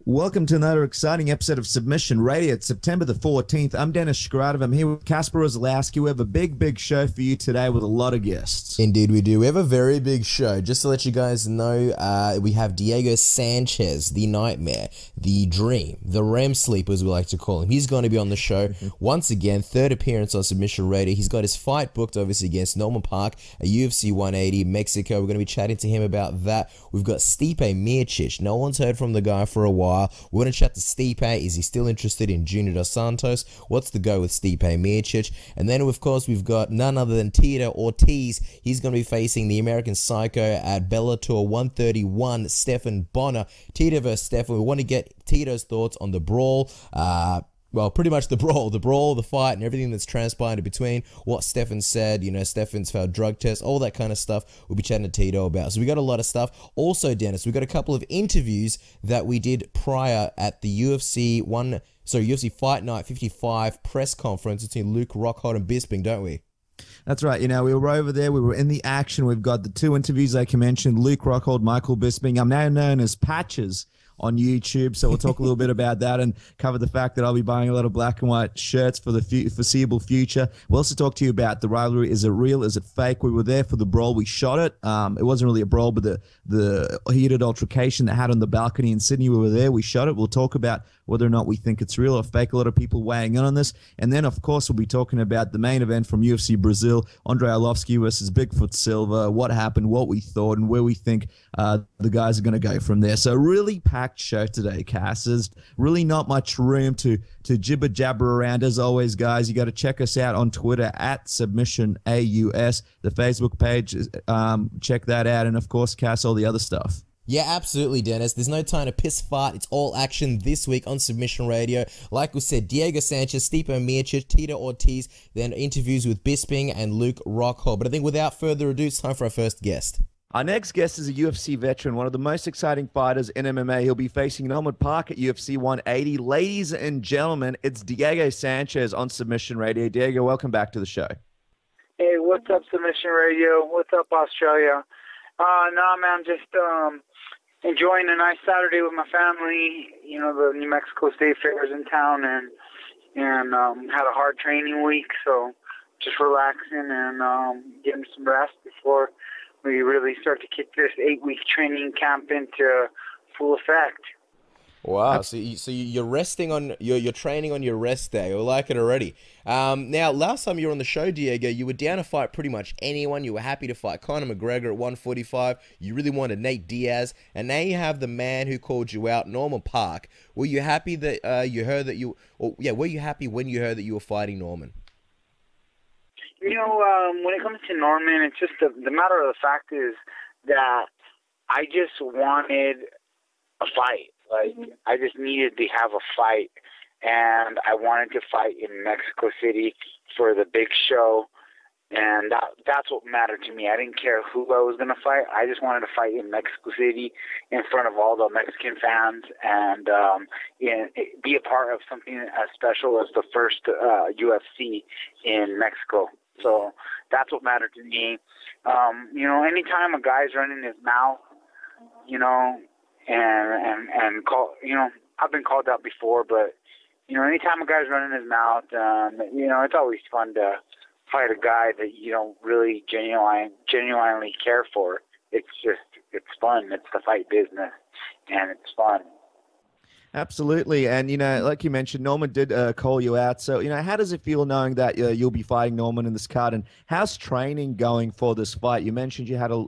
Welcome to another exciting episode of Submission Radio. It's September the 14th. I'm Dennis Shkradov. I'm here with Kasper Ozlowski. We have a big show for you today with a lot of guests. Indeed we do. We have a very big show. Just to let you guys know, we have Diego Sanchez, the Nightmare, the Dream, the REM Sleep as we like to call him. He's going to be on the show once again, third appearance on Submission Radio. He's got his fight booked obviously against Norman Parke at UFC 180 Mexico. We're going to be chatting to him about that. We've got Stipe Miocic. No one's heard from the guy for a while. We're going to chat to Stipe. Is he still interested in Junior Dos Santos? What's the go with Stipe Miocic? And then, of course, we've got none other than Tito Ortiz. He's going to be facing the American Psycho at Bellator 131, Stefan Bonner. Tito versus Stefan. We want to get Tito's thoughts on the brawl. Well, pretty much the brawl, the fight, and everything that's transpired in between. What Stefan said, you know, Stefan's failed drug test, all that kind of stuff. We'll be chatting to Tito about. So we got a lot of stuff. Also, Dennis, we got a couple of interviews that we did prior at the UFC Fight Night 55 press conference between Luke Rockhold and Bisping, don't we? That's right. You know, we were over there. We were in the action. We've got the two interviews like you mentioned, Luke Rockhold, Michael Bisping. I'm now known as Patches on YouTube, so we'll talk a little bit about that and cover the fact that I'll be buying a lot of black and white shirts for the foreseeable future. We'll also talk to you about the rivalry. Is it real? Is it fake? We were there for the brawl. We shot it. It wasn't really a brawl, but the heated altercation that had on the balcony in Sydney, we were there. We shot it. We'll talk about whether or not we think it's real or fake. A lot of people weighing in on this. And then, of course, we'll be talking about the main event from UFC Brazil, Andre Arlovski versus Bigfoot Silva, what happened, what we thought, and where we think the guys are going to go from there. So really packed show today, Cass. There's really not much room to jibber jabber around. As always, guys, you got to check us out on Twitter at SubmissionAUS, the Facebook page. Check that out. And, of course, Cass, all the other stuff. Yeah, absolutely, Dennis. There's no time to piss fart. It's all action this week on Submission Radio. Like we said, Diego Sanchez, Stipe Miocic, Tito Ortiz, then interviews with Bisping and Luke Rockhold. But I think without further ado, it's time for our first guest. Our next guest is a UFC veteran, one of the most exciting fighters in MMA. He'll be facing Norman Parke at UFC 180. Ladies and gentlemen, it's Diego Sanchez on Submission Radio. Diego, welcome back to the show. Hey, what's up, Submission Radio? What's up, Australia? No, man, just enjoying a nice Saturday with my family. You know, the New Mexico State Fair is in town, and had a hard training week, so just relaxing and getting some rest before we really start to kick this 8-week training camp into full effect. Wow, so you're resting on you're training on your rest day. I like it already. Now, last time you were on the show, Diego, you were down to fight pretty much anyone. You were happy to fight Conor McGregor at 145. You really wanted Nate Diaz, and now you have the man who called you out, Norman Parke. Were you happy that were you happy when you heard that you were fighting Norman? You know, when it comes to Norman, it's just the matter of the fact is that I just wanted a fight. Like, I just needed to have a fight, and I wanted to fight in Mexico City for the big show, and that's what mattered to me. I didn't care who I was going to fight. I just wanted to fight in Mexico City in front of all the Mexican fans and be a part of something as special as the first UFC in Mexico. So that's what mattered to me. You know, anytime a guy's running his mouth, you know, and call, you know, I've been called out before, but, you know, anytime a guy's running his mouth, you know, it's always fun to fight a guy that you don't really genuinely care for. It's fun. It's the fight business, and it's fun. Absolutely. And, you know, like you mentioned, Norman did call you out. So, you know, how does it feel knowing that you'll be fighting Norman in this card? And how's training going for this fight? You mentioned you had a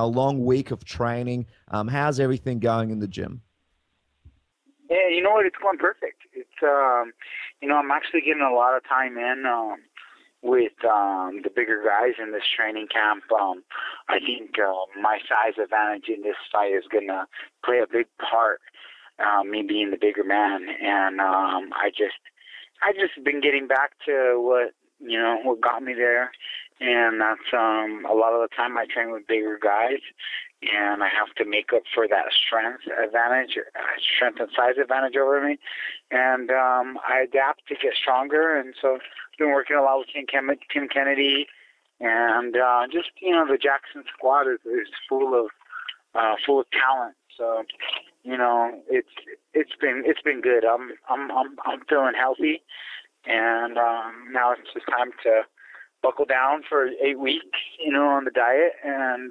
long week of training. How's everything going in the gym? Yeah, you know what? It's going perfect. It's, you know, I'm actually getting a lot of time in with the bigger guys in this training camp. I think my size advantage in this fight is going to play a big part. Me being the bigger man, and I just been getting back to what got me there, and that's a lot of the time I train with bigger guys, and I have to make up for that strength and size advantage over me, and I adapt to get stronger, and so I've been working a lot with Tim Kennedy, and the Jackson squad is full of talent, so. it's been good. I'm feeling healthy, and now it's just time to buckle down for 8 weeks, on the diet, and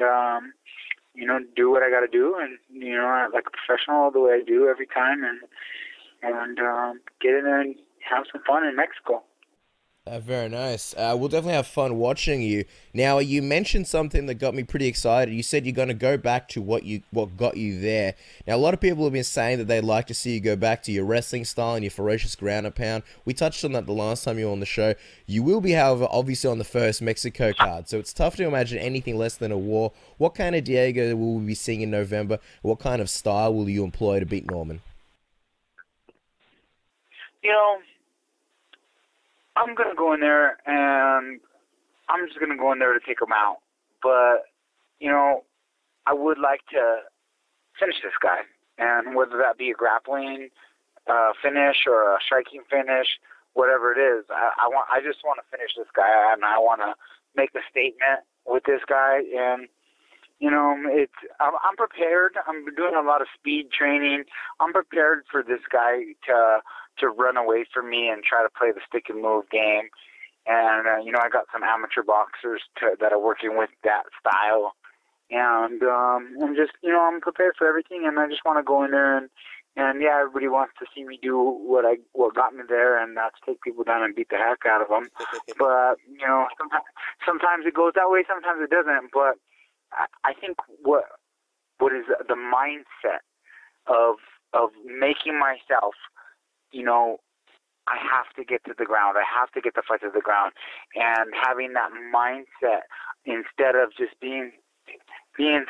do what I got to do, and like a professional, the way I do every time, and get in there and have some fun in Mexico. Very nice. We'll definitely have fun watching you. Now, you mentioned something that got me pretty excited. You said you're going to go back to what got you there. Now, a lot of people have been saying that they'd like to see you go back to your wrestling style and your ferocious ground and pound. We touched on that the last time you were on the show. You will be, however, obviously on the first Mexico card, so it's tough to imagine anything less than a war. What kind of Diego will we be seeing in November? What kind of style will you employ to beat Norman? I'm going to go in there, and I'm just going to go in there to take him out. But, I would like to finish this guy. And whether that be a grappling finish or a striking finish, whatever it is, I just want to finish this guy, and I want to make a statement with this guy. And, I'm prepared. I'm doing a lot of speed training. I'm prepared for this guy to run away from me and try to play the stick and move game. And, I got some amateur boxers that are working with that style. And I'm just, I'm prepared for everything, and I just want to go in there and yeah, everybody wants to see me do what got me there, and that's take people down and beat the heck out of them. But, sometimes it goes that way, sometimes it doesn't. But I think what is the mindset of making myself, I have to get to the ground. I have to get the fight to the ground. And having that mindset instead of just being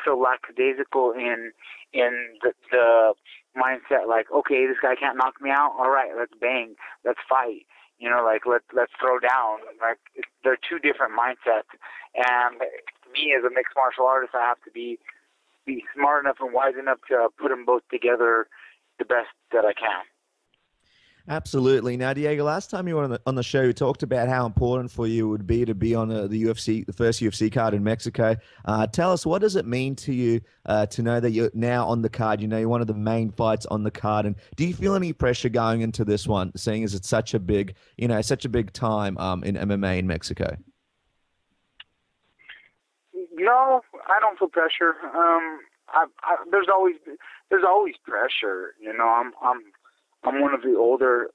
so lackadaisical in the mindset, like, okay, this guy can't knock me out. All right, let's bang. Let's fight. Let's throw down. Like, they're two different mindsets. And me as a mixed martial artist, I have to be smart enough and wise enough to put them both together the best that I can. Absolutely. Now, Diego, last time you were on the show, you talked about how important for you it would be to be on the first UFC card in Mexico. Tell us, what does it mean to you to know that you're now on the card? You're one of the main fights on the card, and do you feel any pressure going into this one, seeing as it's such a big time in MMA in Mexico? No, I don't feel pressure. There's always pressure. I'm one of the older,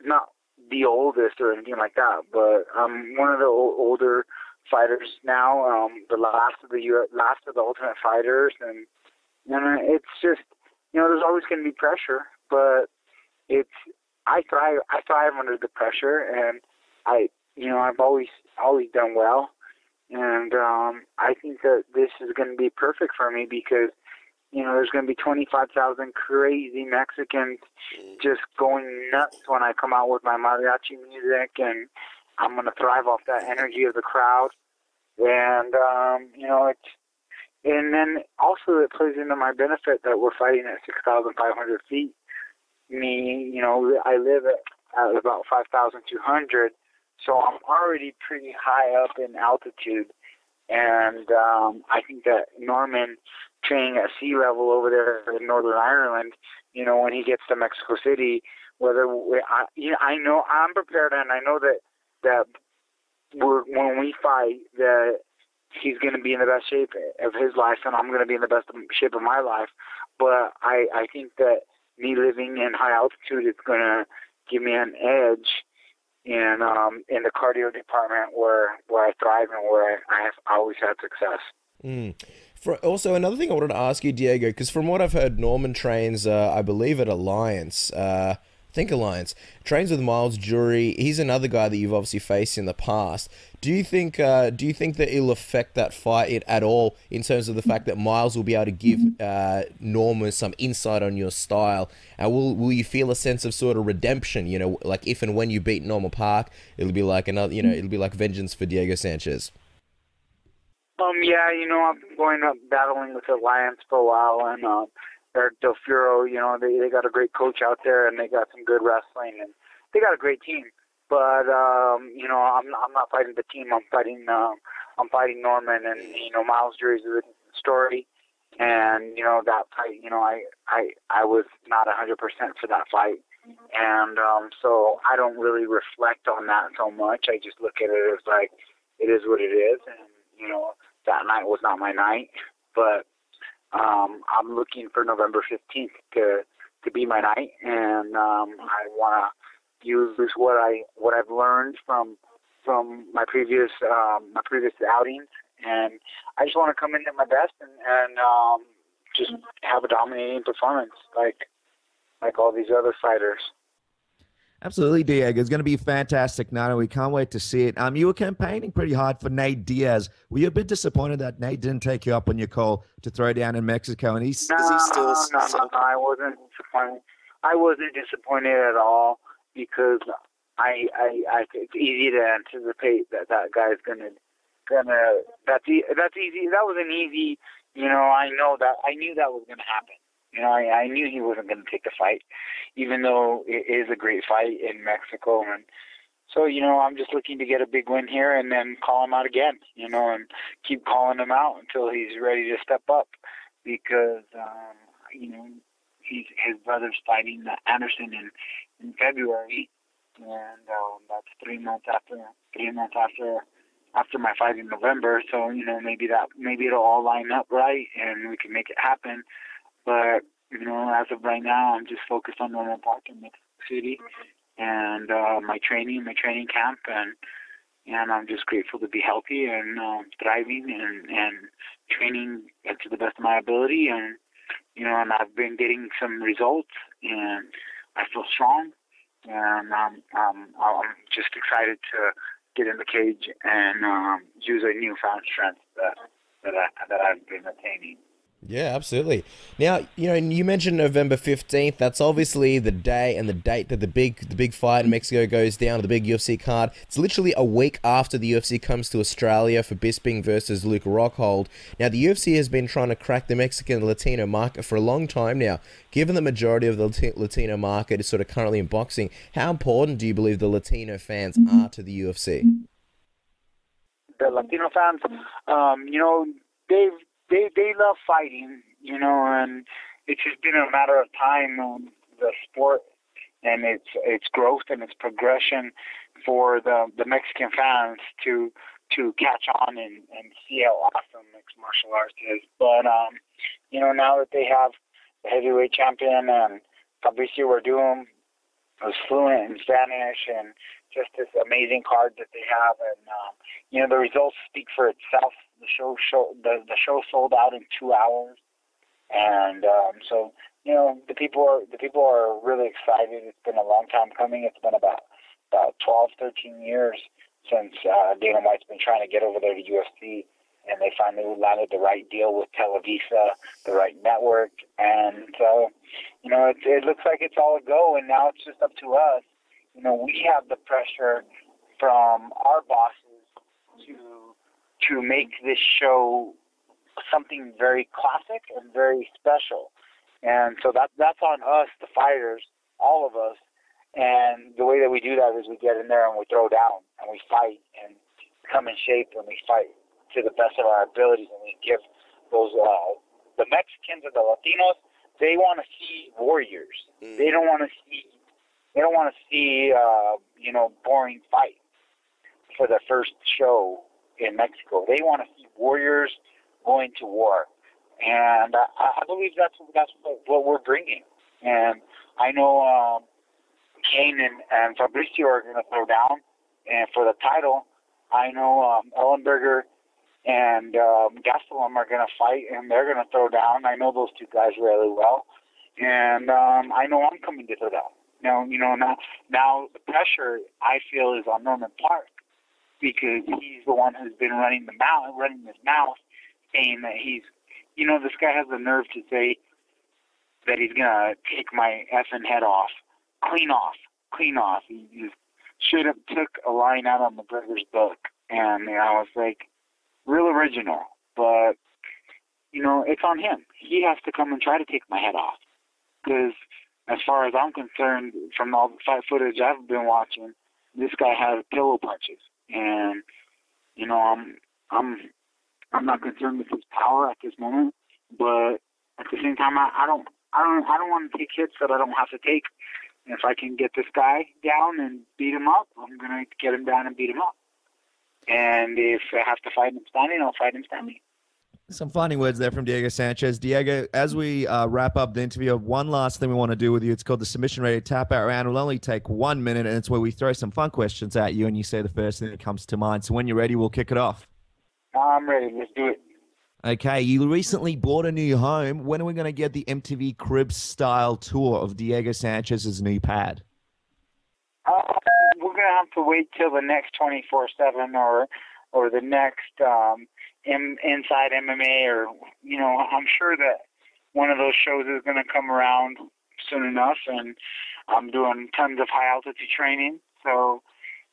not the oldest or anything like that, but I'm one of the older fighters now. The last of the Ultimate Fighters, and it's just, there's always going to be pressure, but I thrive under the pressure, and I've always done well, and I think that this is going to be perfect for me because there's going to be 25,000 crazy Mexicans just going nuts when I come out with my mariachi music, and I'm going to thrive off that energy of the crowd. And, and then also it plays into my benefit that we're fighting at 6,500 feet. I live at about 5,200, so I'm already pretty high up in altitude. And I think that Norman training at sea level over there in Northern Ireland, when he gets to Mexico City, I know I'm prepared, and I know that when we fight, that he's going to be in the best shape of his life, and I'm going to be in the best shape of my life. But I think that me living in high altitude is going to give me an edge in the cardio department where I thrive and where I have always had success. Also, another thing I wanted to ask you, Diego, because from what I've heard, Norman trains, I believe, at Alliance. Alliance trains with Miles Jury. He's another guy that you've obviously faced in the past. Do you think that it'll affect that fight at all in terms of the fact that Miles will be able to give Norman some insight on your style? And will you feel a sense of sort of redemption? Like if and when you beat Norman Parke, it'll be like another. It'll be like vengeance for Diego Sanchez. Yeah, I've been going up battling with Alliance for a while, and Eric Del Furo, they got a great coach out there, and they got some good wrestling, and they got a great team. But I'm not fighting the team. I'm fighting Norman, and Miles Jury's a story, And, you know, that fight, you know, I was not 100% for that fight. And so I don't really reflect on that so much. I just look at it as like, it is what it is. And, you know, that night was not my night. But I'm looking for November 15th to be my night. And I want to use what I've learned from my previous outings. And I just want to come in at my best and just have a dominating performance like all these other fighters. Absolutely, Diego. It's going to be a fantastic night, and we can't wait to see it. You were campaigning pretty hard for Nate Diaz. Were you a bit disappointed that Nate didn't take you up on your call to throw down in Mexico? And is he still? No, I wasn't disappointed. I wasn't disappointed at all because it's easy to anticipate that guy's gonna. That's easy. That was an easy. You know, I knew that was gonna happen. You know, I knew he wasn't going to take the fight, even though it is a great fight in Mexico. And so, you know, I'm just looking to get a big win here and then call him out again, you know, and keep calling him out until he's ready to step up because, you know, his brother's fighting Anderson in February, and that's 3 months after my fight in November. So, you know, maybe it'll all line up right and we can make it happen. But, you know, as of right now, I'm just focused on Norman Parke in Mexico City and my training camp, and I'm just grateful to be healthy and thriving and training to the best of my ability. And, you know, and I've been getting some results, and I feel strong, and I'm just excited to get in the cage and use a newfound strength that I've been attaining. Yeah, absolutely. Now, you know, you mentioned November 15th. That's obviously the day and the date that the big fight in Mexico goes down, the big UFC card. It's literally a week after the UFC comes to Australia for Bisping versus Luke Rockhold. Now, the UFC has been trying to crack the Mexican Latino market for a long time now. Given the majority of the Latino market is sort of currently in boxing, how important do you believe the Latino fans are to the UFC? The Latino fans, you know, they love fighting, you know, and it's just been a matter of time, the sport and its growth and its progression for the Mexican fans to catch on and see how awesome mixed martial arts is. But, you know, now that they have the heavyweight champion and Fabricio Werdum, who's fluent in Spanish, and just this amazing card that they have, and you know, the results speak for itself. The show sold out in 2 hours, and so, you know, the people are really excited. It's been a long time coming. It's been about 12, 13 years since Dana White's been trying to get over there to UFC, and they finally landed the right deal with Televisa, the right network, and so, you know, it looks like it's all a go, and now it's just up to us. You know, we have the pressure from our bosses to make this show something very classic and very special. And so that's on us, the fighters, all of us. And the way that we do that is we get in there and we throw down and we fight and come in shape and we fight to the best of our abilities, and we give those the Mexicans and the Latinos, they want to see warriors. They don't want to see you know, boring fights for the first show in Mexico. They want to see warriors going to war, and I believe that's what we're bringing. And I know Kane and Fabricio are going to throw down, and for the title, I know Ellenberger and Gastelum are going to fight, and they're going to throw down. I know those two guys really well, and I know I'm coming to throw down. Now, you know, now the pressure, I feel, is on Norman Parke, because he's the one who's been running his mouth, saying that he's, you know, this guy has the nerve to say that he's going to take my effing head off, clean off. He just should have took a line out of McGregor's book, and you know, I was like, real original, but, you know, it's on him. He has to come and try to take my head off, because as far as I'm concerned, from all the fight footage I've been watching, this guy has pillow punches, and you know, I'm not concerned with his power at this moment, but same time, I don't want to take hits that I don't have to take. And if I can get this guy down and beat him up, I'm gonna get him down and beat him up. And if I have to fight him standing, I'll fight him standing. Some funny words there from Diego Sanchez. Diego, as we wrap up the interview, one last thing we want to do with you. It's called the Submission Radio Tap Out Round. It'll only take 1 minute, and it's where we throw some fun questions at you, and you say the first thing that comes to mind. So when you're ready, we'll kick it off. I'm ready. Let's do it. Okay, you recently bought a new home. When are we going to get the MTV Cribs-style tour of Diego Sanchez's new pad? We're going to have to wait till the next 24/7 or the next Inside MMA, or, you know, I'm sure that one of those shows is going to come around soon enough, and I'm doing tons of high altitude training, so,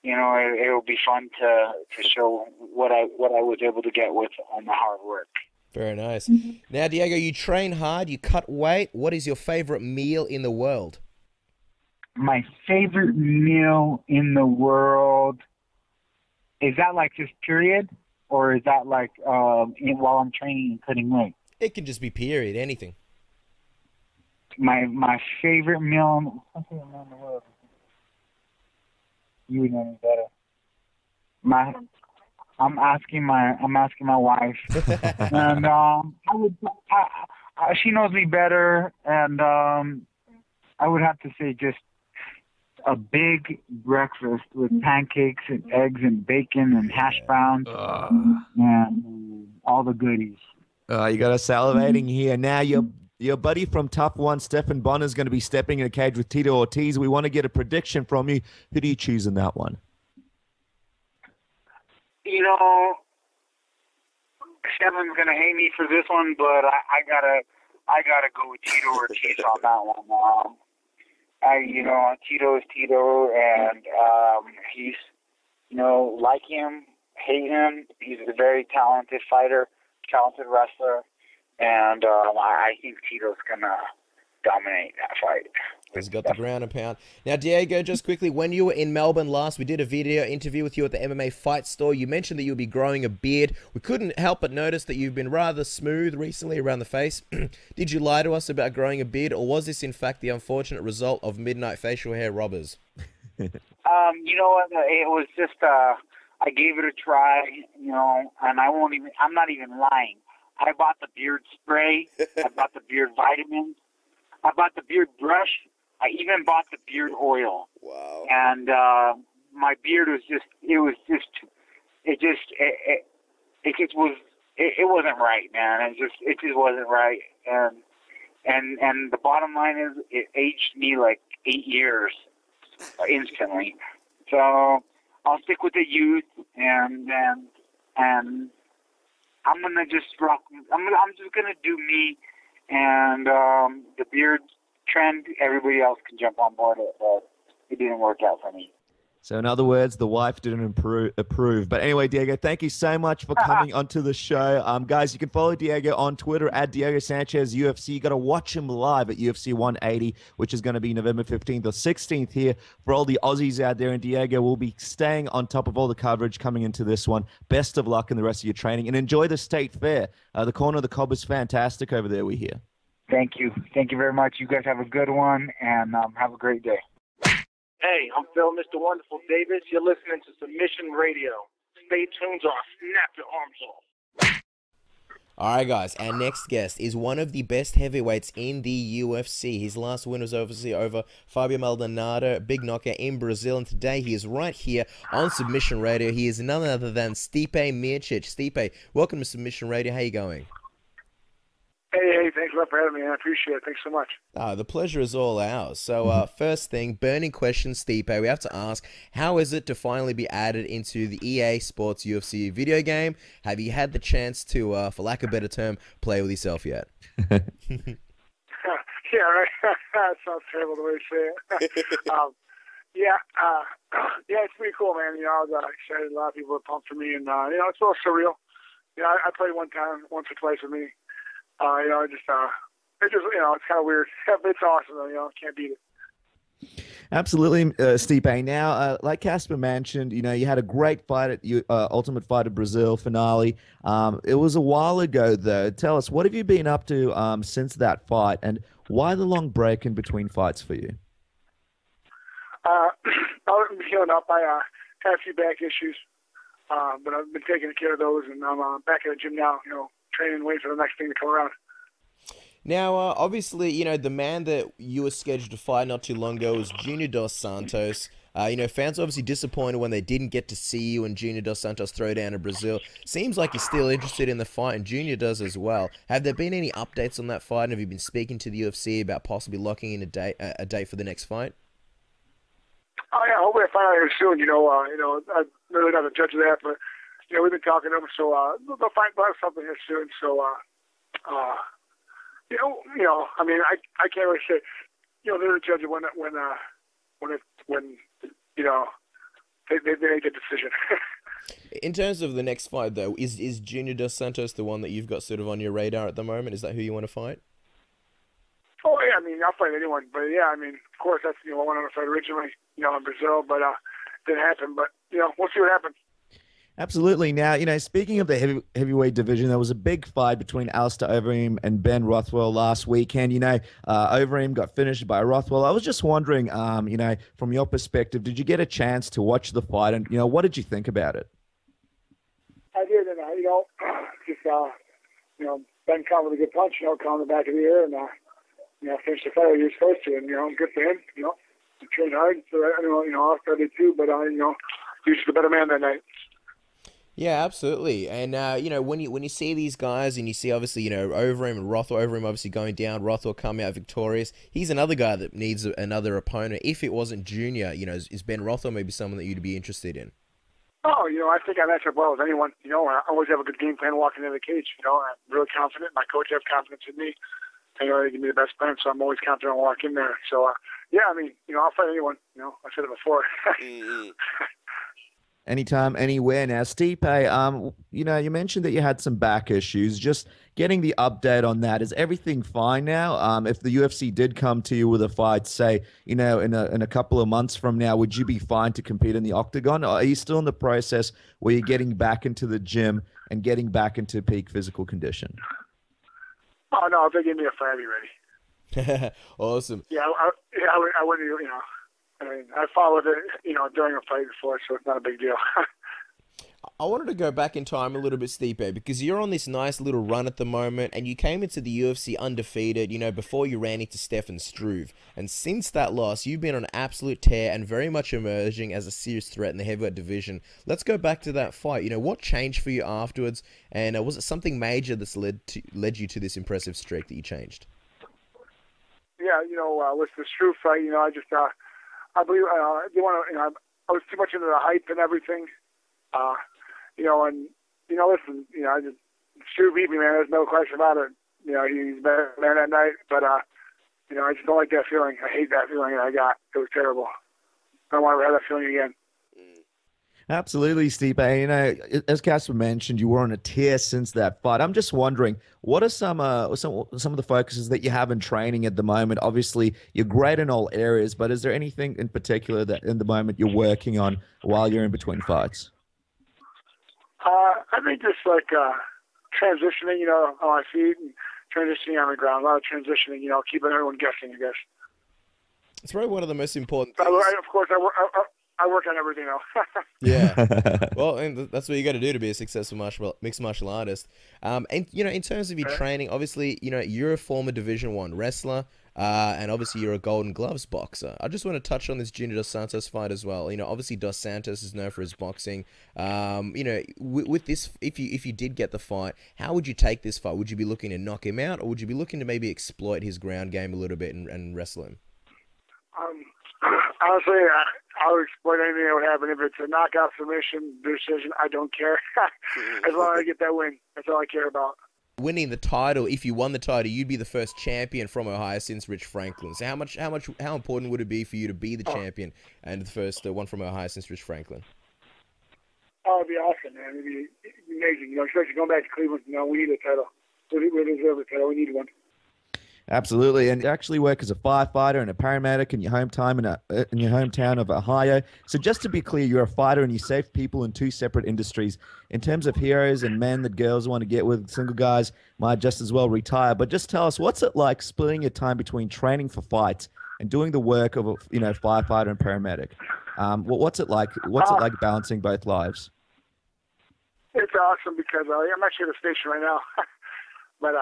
you know, it'll be fun to show what I was able to get with on the hard work. Very nice. Now, Diego, you train hard, you cut weight. What is your favorite meal in the world? My favorite meal in the world, is that like just period? Or is that like while I'm training and cutting weight? It can just be period, anything. My favorite meal in the world. You would know me better. I'm asking my wife, and she knows me better, and I would have to say just a big breakfast with pancakes and eggs and bacon and hash browns and all the goodies. You got us salivating here. Now, your buddy from Tough One, Stefan Bonner, is going to be stepping in a cage with Tito Ortiz. We want to get a prediction from you. Who do you choose in that one? You know, Stefan's going to hate me for this one, but I gotta go with Tito Ortiz on that one. Tito is Tito, and he's, you know, like him, hate him. He's a very talented fighter, talented wrestler, and I think Tito's gonna dominate that fight. He's got the ground and pound. Now, Diego, just quickly, when you were in Melbourne last, we did a video interview with you at the MMA Fight Store. You mentioned that you'll be growing a beard. We couldn't help but notice that you've been rather smooth recently around the face. Did you lie to us about growing a beard, or was this, in fact, the unfortunate result of midnight facial hair robbers? You know what? It was just, I gave it a try, you know, and I'm not even lying. I bought the beard spray. I bought the beard vitamins. I bought the beard brush. I even bought the beard oil. Wow. And my beard was it wasn't right, man. It just wasn't right. And the bottom line is it aged me like 8 years instantly. So I'll stick with the youth, and I'm gonna just rock. I'm just gonna do me, and the beard trend, everybody else can jump on board it, but it didn't work out for me. So in other words, the wife didn't approve. But anyway, Diego, thank you so much for coming onto the show. Guys, you can follow Diego on Twitter at Diego Sanchez UFC. You got to watch him live at UFC 180, which is going to be November 15th or 16th here for all the Aussies out there. And Diego will be staying on top of all the coverage coming into this one. Best of luck in the rest of your training, and enjoy the State Fair. The Corner of the Cob is fantastic over there, we hear. Thank you. Thank you very much. You guys have a good one, and have a great day. Hey, I'm Phil, Mr. Wonderful Davis. You're listening to Submission Radio. Stay tuned or I'll snap your arms off. All right, guys, our next guest is one of the best heavyweights in the UFC. His last win was obviously over Fabio Maldonado, big knockout in Brazil, and today he is right here on Submission Radio. He is none other than Stipe Miocic. Stipe, welcome to Submission Radio. How you going? Hey, thanks a lot for having me. I appreciate it. Thanks so much. The pleasure is all ours. So, first thing, burning question, Stipe. We have to ask, how is it to finally be added into the EA Sports UFC video game? Have you had the chance to, for lack of a better term, play with yourself yet? Yeah, right. That sounds terrible the way you say it. Yeah, it's pretty cool, man. You know, I was excited. A lot of people were pumped for me, and, you know, it's a little surreal. You know, I played once or twice with me. You know, it's just, you know, it's kind of weird. But it's awesome, though, you know, can't beat it. Absolutely, Stipe. Now, like Casper mentioned, you had a great fight at Ultimate Fighter Brazil finale. It was a while ago, though. Tell us, what have you been up to since that fight, and why the long break in between fights for you? I've been healing up. I had a few back issues, but I've been taking care of those, and I'm back at the gym now, training, waiting for the next thing to come around. Now, obviously, the man that you were scheduled to fight not too long ago was Junior Dos Santos. Fans were obviously disappointed when they didn't get to see you and Junior Dos Santos throw down in Brazil. Seems like you're still interested in the fight, and Junior does as well. Have there been any updates on that fight, and have you been speaking to the UFC about possibly locking in a date for the next fight? Oh yeah, hopefully I find out here soon. I'm really not a judge of that, but we've been talking to them, so they'll find out something here soon. So I mean, I can't really say. They're the judge of when they make a decision. In terms of the next fight, though, is Junior Dos Santos the one that you've got sort of on your radar at the moment? Is that who you want to fight? Oh yeah, I mean, I'll fight anyone, but yeah, I mean, of course, that's I wanted to fight originally, in Brazil, but didn't happen. But we'll see what happens. Absolutely. Now, speaking of the heavyweight division, there was a big fight between Alistair Overeem and Ben Rothwell last weekend. Overeem got finished by Rothwell. I was just wondering, from your perspective, did you get a chance to watch the fight, and what did you think about it? I did, and Ben caught with a good punch, caught in the back of the ear, and finished the fight he was supposed to, and good for him. He trained hard, so Alistair did too, but he was the better man that night. Yeah, absolutely. And, when you see these guys and you see, obviously, Overeem and Rothwell, Overeem obviously going down, Rothwell come out victorious. He's another guy that needs another opponent. If it wasn't Junior, is Ben Rothwell maybe someone that you'd be interested in? Oh, I think I match up well with anyone. I always have a good game plan walking into the cage. I'm really confident. My coach has confidence in me. They give me the best plan, so I'm always confident I'll walk in there. So, yeah, I mean, I'll fight anyone. I said it before. Anytime, anywhere. Now, Stipe, you mentioned that you had some back issues. Just getting the update on that. Is everything fine now? If the UFC did come to you with a fight, say, in a couple of months from now, would you be fine to compete in the octagon? Or are you still in the process where you're getting back into the gym and getting back into peak physical condition? Oh, no, if they give me a fight, I'll be ready. Awesome. Yeah, I wouldn't, I mean, I followed it, during a fight before, so it's not a big deal. I wanted to go back in time a little bit, Stipe, because you're on this nice little run at the moment, and you came into the UFC undefeated, before you ran into Stefan Struve. And since that loss, you've been on an absolute tear and very much emerging as a serious threat in the heavyweight division. Let's go back to that fight. What changed for you afterwards, and was it something major that's led you to this impressive streak that you changed? Yeah, with the Struve fight, I just, I believe, I was too much into the hype and everything. Listen, Struve beat me, man. There's no question about it. He's better man that night, but, I just don't like that feeling. I hate that feeling that I got. It was terrible. I don't want to have that feeling again. Absolutely, Stipe. As Casper mentioned, you were on a tear since that fight. I'm just wondering, what are some of the focuses that you have in training at the moment? Obviously, you're great in all areas, but is there anything in particular that in the moment you're working on while you're in between fights? I think just like transitioning, on my feet and transitioning on the ground. A lot of transitioning, keeping everyone guessing, I guess. It's probably one of the most important things. Of course, I work on everything else. Yeah. Well, and that's what you got to do to be a successful mixed martial artist. And, in terms of your training, obviously, you're a former Division I wrestler, and obviously you're a Golden Gloves boxer. I just want to touch on this Junior Dos Santos fight as well. Obviously Dos Santos is known for his boxing. With this, if you did get the fight, how would you take this fight? Would you be looking to knock him out, or would you be looking to maybe exploit his ground game a little bit and wrestle him? Honestly, I would exploit anything that would happen. If it's a knockout, submission, decision, I don't care. As long as I get that win, that's all I care about. Winning the title, if you won the title, you'd be the first champion from Ohio since Rich Franklin. So how important would it be for you to be the champion and the first one from Ohio since Rich Franklin? Oh, it'd be awesome, man. It'd be amazing. Especially going back to Cleveland. We need a title. We deserve a title. We need one. Absolutely, and you actually work as a firefighter and a paramedic in your in your hometown of Ohio. So just to be clear, you're a fighter and you save people in two separate industries. In terms of heroes and men that girls want to get with, single guys might just as well retire. But just tell us, what's it like splitting your time between training for fights and doing the work of a firefighter and paramedic? What's it like? What's it like balancing both lives? It's awesome because I'm actually at a station right now, but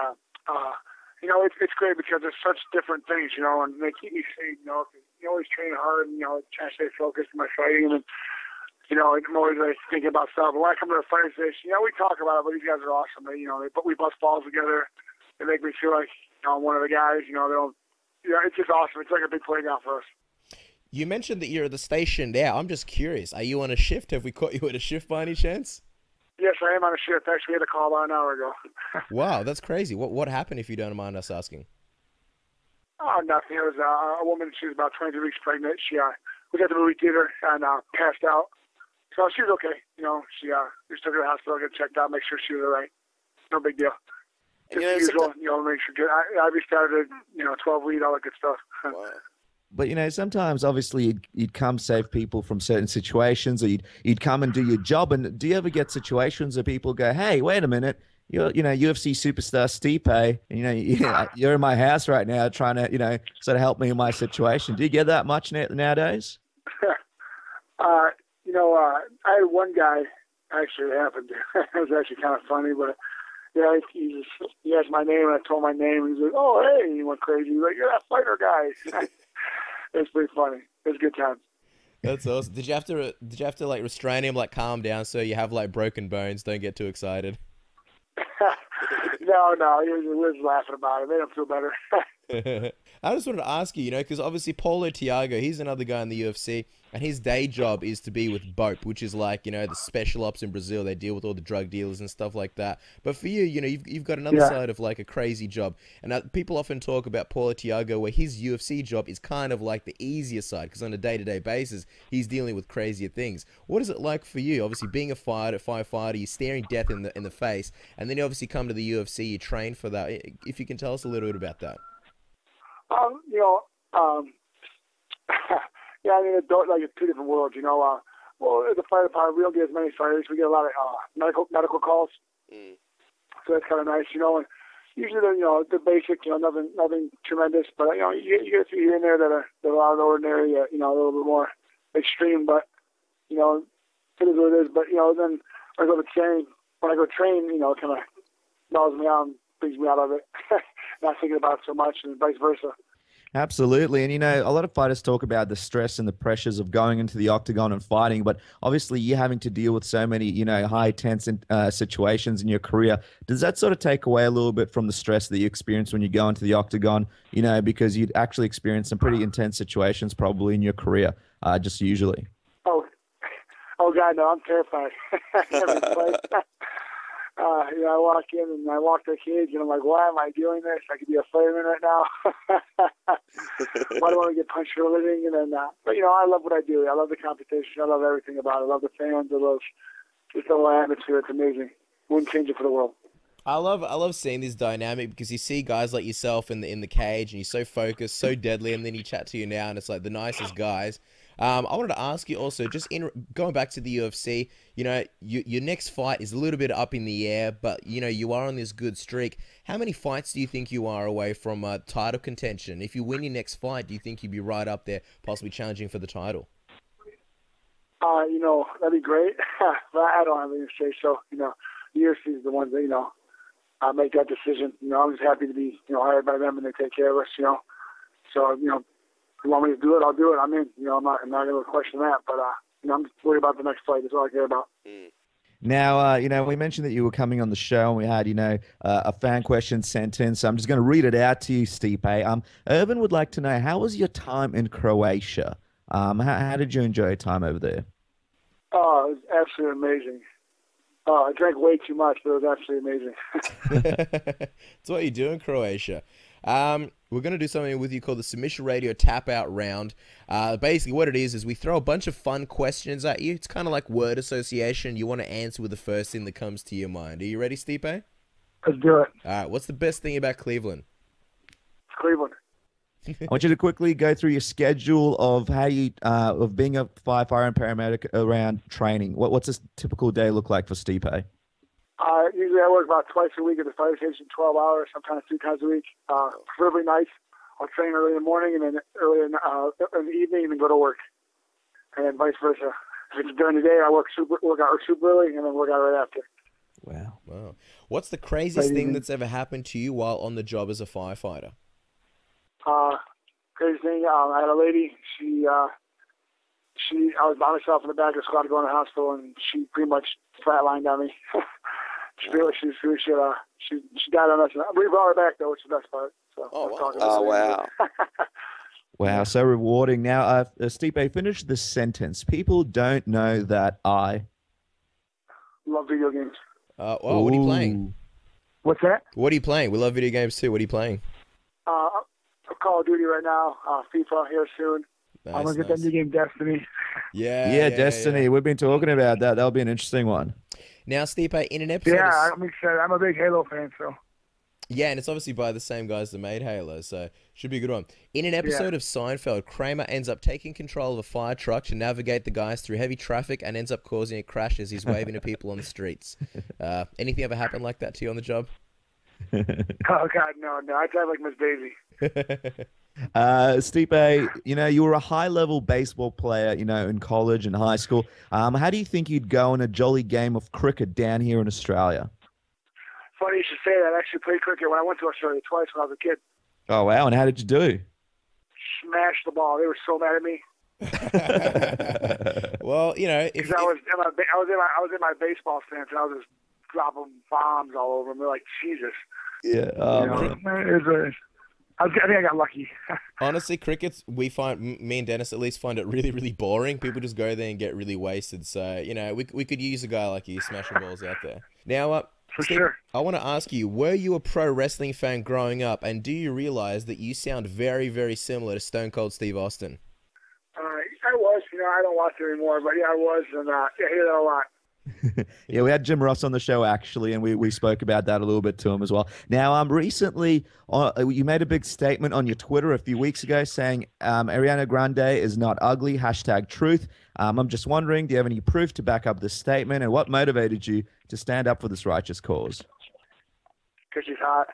it's great because there's such different things, and they keep me safe, you always train hard and, trying to stay focused in my fighting. And, I'm always thinking about stuff. But when I come to the fighting station, we talk about it, but these guys are awesome. We bust balls together. They make me feel like, I'm one of the guys, it's just awesome. It's like a big playground for us. You mentioned that you're at the station now. I'm just curious. Are you on a shift? Have we caught you at a shift by any chance? Yes, I am on a shift. Actually, we had a call about an hour ago. Wow, that's crazy. What happened, if you don't mind us asking? Oh, nothing. It was a woman. She was about 23 weeks pregnant. We got to the movie theater and passed out. So she was okay. She just took her to the hospital, get checked out, make sure she was all right. No big deal. Just usual, make sure good. I restarted, 12 weed, all that good stuff. Wow. But sometimes obviously you'd come save people from certain situations, or you'd come and do your job. And do you ever get situations where people go, "Hey, wait a minute, you're UFC superstar Stipe, and you're in my house right now trying to sort of help me in my situation." Do you get that much nowadays? I had one guy actually happened. It was actually kind of funny, but he asked my name and I told my name and he's like, "Oh, hey," he went crazy. He's like, "You're that fighter guy." It's pretty funny. It was a good time. That's awesome. Did you have to like restrain him, like calm down, so you have like broken bones? Don't get too excited. No, he was laughing about it. Made him feel better. I just wanted to ask you, because obviously Paulo Thiago, he's another guy in the UFC, and his day job is to be with BOPE, which is like, the special ops in Brazil. They deal with all the drug dealers and stuff like that. But for you, you've got another side of like a crazy job. And people often talk about Paulo Thiago, where his UFC job is kind of like the easier side, because on a day-to-day basis, he's dealing with crazier things. What is it like for you? Obviously, being a firefighter, you're staring death in the face, and then you obviously come to the UFC, you train for that. If you can tell us a little bit about that. It's two different worlds, Well, as a fire department, we don't get as many fires. We get a lot of medical calls. So that's kind of nice, And usually they're basic, nothing tremendous. But, you get a few here and there that are out of the ordinary, a little bit more extreme. But, it is what it is. But, then when I go train, it kind of mellows me out and brings me out of it. Not thinking about it so much, and vice versa. Absolutely. And, a lot of fighters talk about the stress and the pressures of going into the octagon and fighting, but obviously you're having to deal with so many, high tense situations in your career. Does that sort of take away a little bit from the stress that you experience when you go into the octagon, because you'd actually experience some pretty intense situations probably in your career, just usually? Oh God, no, I'm terrified. I walk in and I walk the kids and I'm like, why am I doing this? I could be a fireman right now. Why do I want to get punched for a living? And then, but I love what I do. I love the competition. I love everything about it. I love the fans. I love just the whole atmosphere. It's amazing. Wouldn't change it for the world. I love seeing this dynamic, because you see guys like yourself in the cage and you're so focused, so deadly, and then you chat to you now and it's like the nicest guys. I wanted to ask you also, just in going back to the UFC, your next fight is a little bit up in the air, but you are on this good streak. How many fights do you think you are away from title contention? If you win your next fight, do you think you'd be right up there, possibly challenging for the title? That'd be great. But I don't have any say so. The UFC is the ones that make that decision. I'm just happy to be hired by them and they take care of us. So if you want me to do it, I'll do it. I'm in. I'm not going to question that. But I'm just worried about the next fight. That's all I care about. Now, we mentioned that you were coming on the show, and we had, a fan question sent in. So I'm just going to read it out to you, Stipe. Irvin would like to know, how was your time in Croatia? How did you enjoy your time over there? Oh, it was absolutely amazing. I drank way too much, but it was absolutely amazing. That's what you do in Croatia. We're going to do something with you called the Submission Radio Tap Out Round. Basically, what it is we throw a bunch of fun questions at you. It's kind of like word association. You want to answer with the first thing that comes to your mind. Are you ready, Stipe? Let's do it. All right. What's the best thing about Cleveland? Cleveland. I want you to quickly go through your schedule of how you of being a firefighter and paramedic around training. What's a typical day look like for Stipe? Usually I work about twice a week at the fire station, 12 hours, sometimes 3 times a week. Preferably nights. I'll train early in the morning and then early in the evening and then go to work. And then vice versa. If it's during the day, I work out super early and then work out right after. Wow. What's the craziest thing that's ever happened to you while on the job as a firefighter? Crazy thing, I had a lady, I was by myself in the back of the squad going to the hospital, and she pretty much flatlined on me. She died on us. We brought her back, though, which is the best part. So, wow. Wow, so rewarding. Now, Stipe, finish the sentence. People don't know that I love video games. What are you playing? What's that? What are you playing? We love video games too. What are you playing? Call of Duty right now. FIFA here soon. Nice, I'm going to get that new game, Destiny. Yeah, Destiny. Yeah. We've been talking about that. That'll be an interesting one. Now, Stipe, in an episode... Yeah, I'm excited. I'm a big Halo fan, so... Yeah, and it's obviously by the same guys that made Halo, so should be a good one. In an episode of Seinfeld, Kramer ends up taking control of a fire truck to navigate the guys through heavy traffic and ends up causing a crash as he's waving to people on the streets. Anything ever happen like that to you on the job? Oh, God, no. I drive like Miss Daisy. Stipe, you were a high-level baseball player, in college and high school. How do you think you'd go in a jolly game of cricket down here in Australia? Funny you should say that. I actually played cricket when I went to Australia twice when I was a kid. Oh, wow. And how did you do? Smashed the ball. They were so mad at me. Well, if I was in my baseball stance and I was just dropping bombs all over them. They're like, Jesus. Yeah. I think I got lucky. Honestly, cricket's, me and Dennis at least find it really, really boring. People just go there and get really wasted. So, we could use a guy like you smashing balls out there. Now, For Steve, sure. I want to ask you, were you a pro wrestling fan growing up? And do you realize that you sound very, very similar to Stone Cold Steve Austin? I was. I don't watch it anymore, but yeah, I was. And I hear that a lot. Yeah, we had Jim Ross on the show, actually, and we spoke about that a little bit to him as well. Now, recently, you made a big statement on your Twitter a few weeks ago saying Ariana Grande is not ugly, #truth. I'm just wondering, do you have any proof to back up this statement, and what motivated you to stand up for this righteous cause? Because she's hot.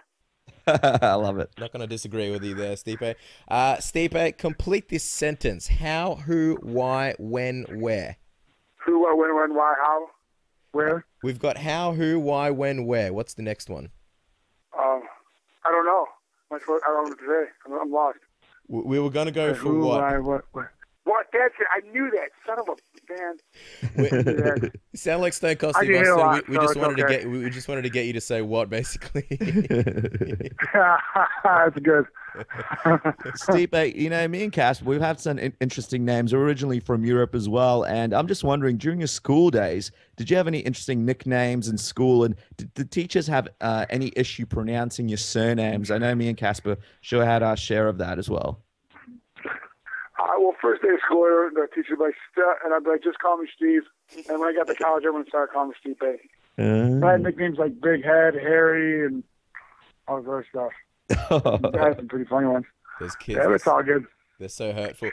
I love it. Not going to disagree with you there, Stipe. Stipe, complete this sentence. How, who, why, when, where? Who, what, when, why, how, where? We've got how, who, why, when, where. What's the next one? I don't know. I don't know what to say. I'm lost. We were going to go for who, what? Why, what? What? That's it. I knew that. Son of a man. You sound like Stone Cold Steve Austin. We just wanted to get you to say what, basically. That's good. Stipe, me and Casper, we've had some interesting names. We're originally from Europe as well, and I'm just wondering, during your school days, did you have any interesting nicknames in school, and did the teachers have any issue pronouncing your surnames? I know me and Casper sure had our share of that as well. Well, first day of school, the teacher would be like, and I'd be like, just call me Steve. And when I got to college, everyone started calling me Stipe. I had nicknames like Big Head, Harry, and all this other stuff. I had some pretty funny ones. Those kids. Yeah, it's all good. They're so hurtful.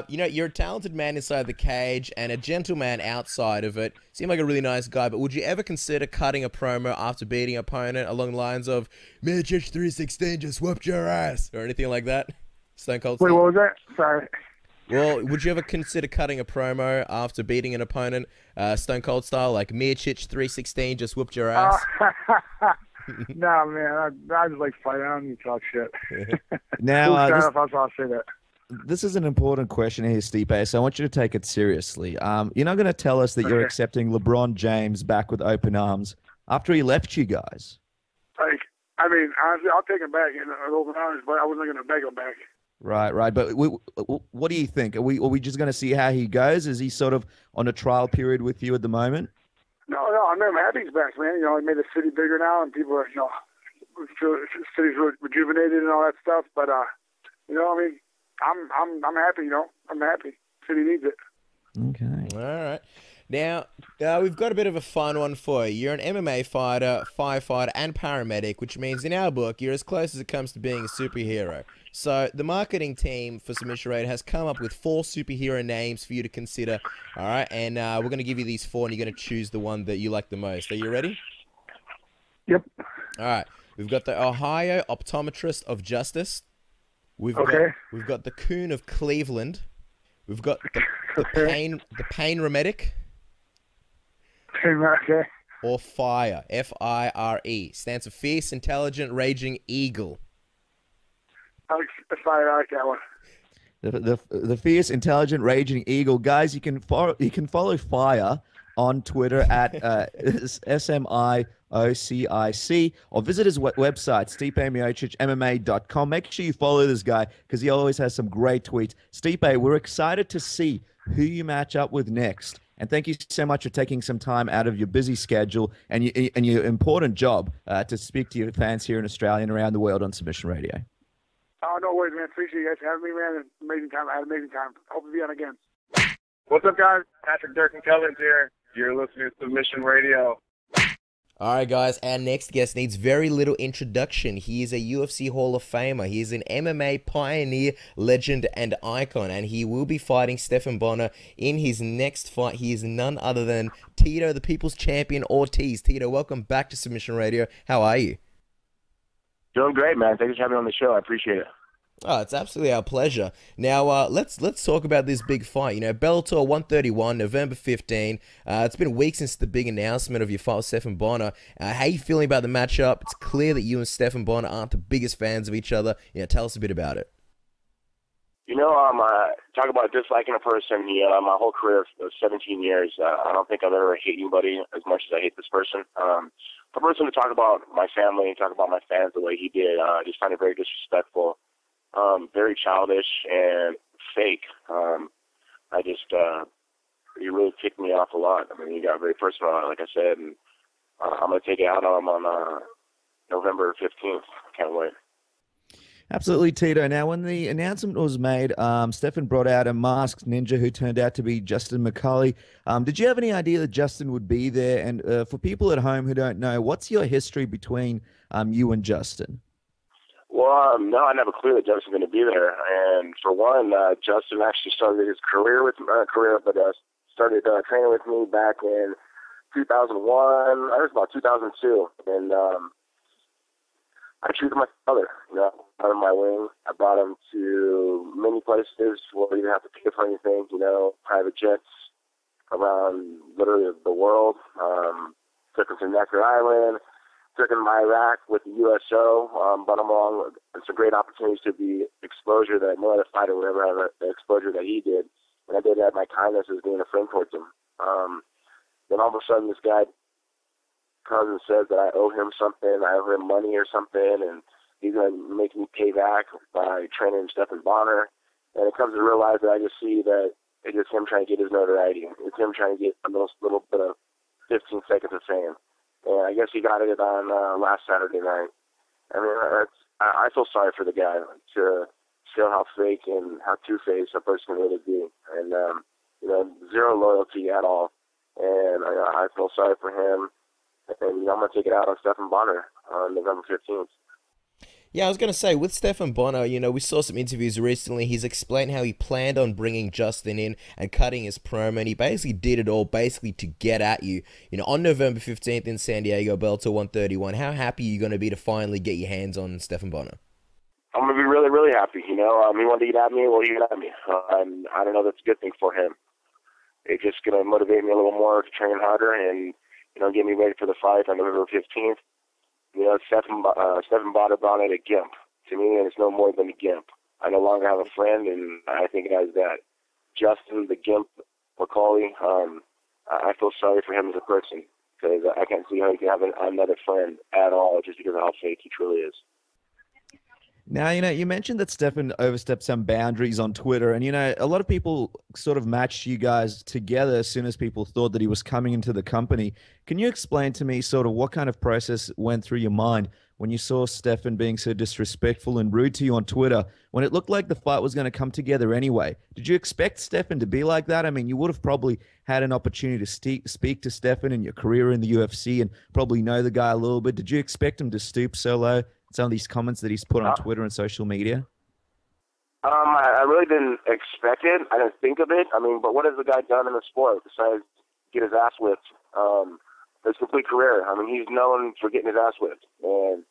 You're a talented man inside the cage and a gentleman outside of it. Seem like a really nice guy, but would you ever consider cutting a promo after beating an opponent along the lines of, Miocic 316 just whooped your ass, or anything like that? Stone Cold Steve. Wait, what was that? Sorry. Well, would you ever consider cutting a promo after beating an opponent, Stone Cold style, like Miocic 316 just whooped your ass? No, man. I just like fight. I don't need to talk shit. Now, I'll say that. This is an important question here, Stipe, so I want you to take it seriously. You're not going to tell us that you're accepting LeBron James back with open arms after he left you guys. Honestly, I'll take him back in open arms, but I wasn't going to beg him back. Right. But what do you think? Are we just going to see how he goes? Is he sort of on a trial period with you at the moment? No. I'm happy he's back, man. He made the city bigger now, and people are, feel the city's rejuvenated and all that stuff. But I'm happy. I'm happy. City needs it. Okay. All right. Now, we've got a bit of a fun one for you. You're an MMA fighter, firefighter, and paramedic, which means in our book, you're as close as it comes to being a superhero. So the marketing team for Submission Radio has come up with 4 superhero names for you to consider, all right? And we're going to give you these 4, and you're going to choose the one that you like the most. Are you ready? Yep. All right. We've got the Ohio Optometrist of Justice. We've got the Coon of Cleveland. We've got the pain remedic. Okay. Or FIRE, F-I-R-E, stands for Fierce, Intelligent, Raging Eagle. I like that one. The Fierce, Intelligent, Raging Eagle. Guys, you can follow Fire on Twitter at SMIOCIC, or visit his website, Stipe Miocic, MMA.com. Make sure you follow this guy because he always has some great tweets. Stipe, we're excited to see who you match up with next. And thank you so much for taking some time out of your busy schedule and your important job to speak to your fans here in Australia and around the world on Submission Radio. Oh, no worries, man. Appreciate you guys having me, man. Amazing time. I had an amazing time. Hope to be on again. What's up, guys? Patrick Durkin Kellens here. You're listening to Submission Radio. All right, guys, our next guest needs very little introduction. He is a UFC Hall of Famer. He is an MMA pioneer, legend, and icon, and he will be fighting Stephan Bonnar in his next fight. He is none other than Tito, the People's Champion Ortiz. Tito, welcome back to Submission Radio. How are you? Doing great, man. Thanks for having me on the show. I appreciate it. Oh, it's absolutely our pleasure. Now, let's talk about this big fight. You know, Bellator 131, November 15. It's been weeks since the big announcement of your fight with Stephan Bonnar. How are you feeling about the matchup? It's clear that you and Stephan Bonnar aren't the biggest fans of each other. You know, tell us a bit about it. You know, talk about disliking a person. My whole career of 17 years, I don't think I've ever hated anybody as much as I hate this person. For a person to talk about my family, talk about my fans the way he did, I just find it very disrespectful. Very childish and fake. He really ticked me off a lot. I mean, he got very personal, like I said, and I'm going to take it out on him on November 15th. Can't wait. Absolutely, Tito. Now, when the announcement was made, Stephan brought out a masked ninja who turned out to be Justin McCulley. Did you have any idea that Justin would be there? And for people at home who don't know, what's your history between you and Justin? Well, no, I never clue that Justin was going to be there. And for one, Justin actually started his career started training with me back in 2001. I was about 2002, and I treated my father. You know, out of my wing. I brought him to many places where he didn't have to pay for anything. You know, private jets around literally the world. Took him to Necker Island. Took him to Iraq with the USO, but I'm along. It's a great opportunity to be exposure that no other fighter would ever have the exposure that he did. And I did that my kindness as being a friend towards him. Then all of a sudden, this guy comes and says that I owe him something, I owe him money or something, and he's going to make me pay back by training Stephan Bonnar. And it comes to realize that I just see that it's just him trying to get his notoriety. It's him trying to get a little bit of 15 seconds of fame. And I guess he got it on last Saturday night. I mean, I feel sorry for the guy to show how fake and how two-faced a person can really be. And, you know, zero loyalty at all. And I feel sorry for him. And, you know, I'm going to take it out on Stephan Bonnar on November 15th. Yeah, I was going to say, with Stephan Bonnar, you know, we saw some interviews recently. He's explained how he planned on bringing Justin in and cutting his promo, and he basically did it all basically to get at you. You know, on November 15th in San Diego, Bellator 131, how happy are you going to be to finally get your hands on Stephan Bonnar? I'm going to be really, really happy. You know, he wanted to get at me, well, he got at me. And I don't know, that's a good thing for him. It's just going to motivate me a little more to train harder and, you know, get me ready for the fight on November 15th. You know, Stephan Bonnar brought it a gimp. To me, and it's no more than a gimp. I no longer have a friend, and I think it has that. Justin, the gimp, McCauley, I feel sorry for him as a person because I can't see how he can have another friend at all just because of how fake he truly is. Now, you know, you mentioned that Stephan overstepped some boundaries on Twitter, and, you know, a lot of people sort of matched you guys together as soon as people thought that he was coming into the company. Can you explain to me sort of what kind of process went through your mind when you saw Stefan being so disrespectful and rude to you on Twitter, when it looked like the fight was going to come together anyway? Did you expect Stefan to be like that? I mean, you would have probably had an opportunity to speak to Stefan in your career in the UFC and probably know the guy a little bit. Did you expect him to stoop so low? Some of these comments that he's put on Twitter and social media? I really didn't expect it. I didn't think of it. I mean, but what has the guy done in the sport besides get his ass whipped? His complete career. I mean, he's known for getting his ass whipped. And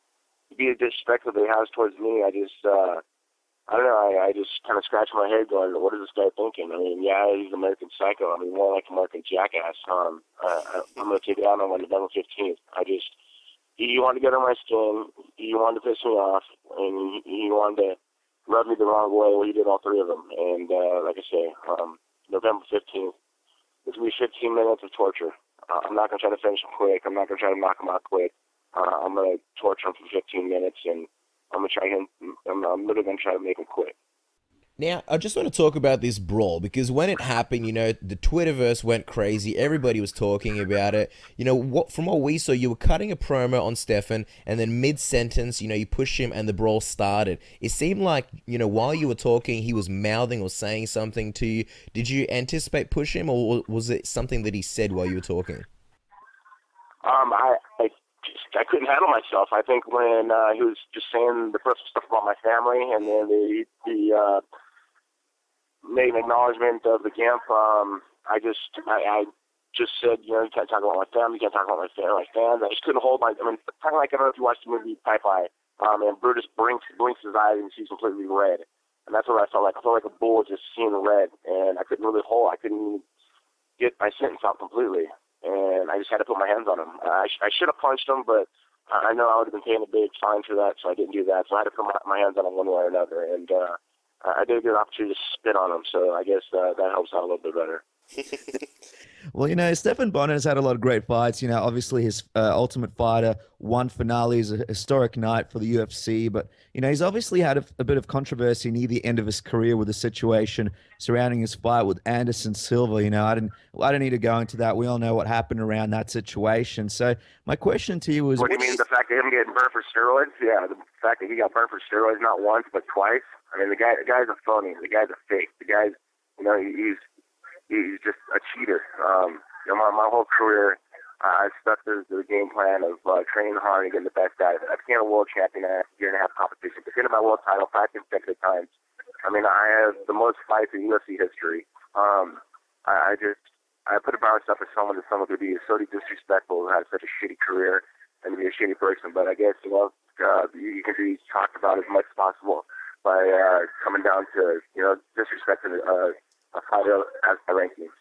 to be disrespectful that he has towards me, I don't know. I just kind of scratch my head going, what is this guy thinking? I mean, yeah, he's an American psycho. I mean, more like American jackass. I'm going to take it out on November 15th. He wanted to get on my skin. He wanted to piss me off. And he wanted to rub me the wrong way. Well, he did all three of them. And like I say, November 15th, it's going to be 15 minutes of torture. I'm not going to try to finish him quick. I'm not going to try to knock him out quick. I'm going to torture him for 15 minutes, and I'm literally going to try to make him quit. Now, I just want to talk about this brawl, because when it happened, the Twitterverse went crazy. Everybody was talking about it. From what we saw, you were cutting a promo on Stefan, and then mid-sentence, you pushed him and the brawl started. It seemed like, while you were talking, he was mouthing or saying something to you. Did you anticipate push him, or was it something that he said while you were talking? I couldn't handle myself. I think when he was just saying the personal stuff about my family, and then the made an acknowledgement of the GIMP, I just said, you can't talk about my family, you can't talk about my fans. I just couldn't hold my, kind of like, I don't know if you watched the movie Popeye, and Brutus blinks his eyes and he's completely red. And that's what I felt like. I felt like a bull just seeing red, and I couldn't really hold. I couldn't even get my sentence out completely. And I just had to put my hands on him. I should have punched him, but I know I would have been paying a big fine for that, so I didn't do that. So I had to put my hands on him one way or another. And I did get an opportunity to spit on him, so I guess that helps out a little bit better. Well, Stefan Bonner has had a lot of great fights. Obviously his Ultimate Fighter 1 finale is a historic night for the UFC, but, he's obviously had a bit of controversy near the end of his career with the situation surrounding his fight with Anderson Silva. I don't need to go into that. We all know what happened around that situation. So my question to you is... What do you mean, the fact of him getting burnt for steroids? Yeah, the fact that he got burnt for steroids not once, but twice. The guy's a phony. The guy's a fake. The guy's, he's just a cheater. My whole career, I stuck to the game plan of training hard and getting the best out of it. I became a world champion at a year-and-a-half competition. Defended my world title 5 consecutive times. I have the most fights in UFC history. I put it by myself as someone could be so disrespectful, who had such a shitty career, and to be a shitty person. But I guess, you can be talked about as much as possible by coming down to, disrespecting a fighter as my rankings.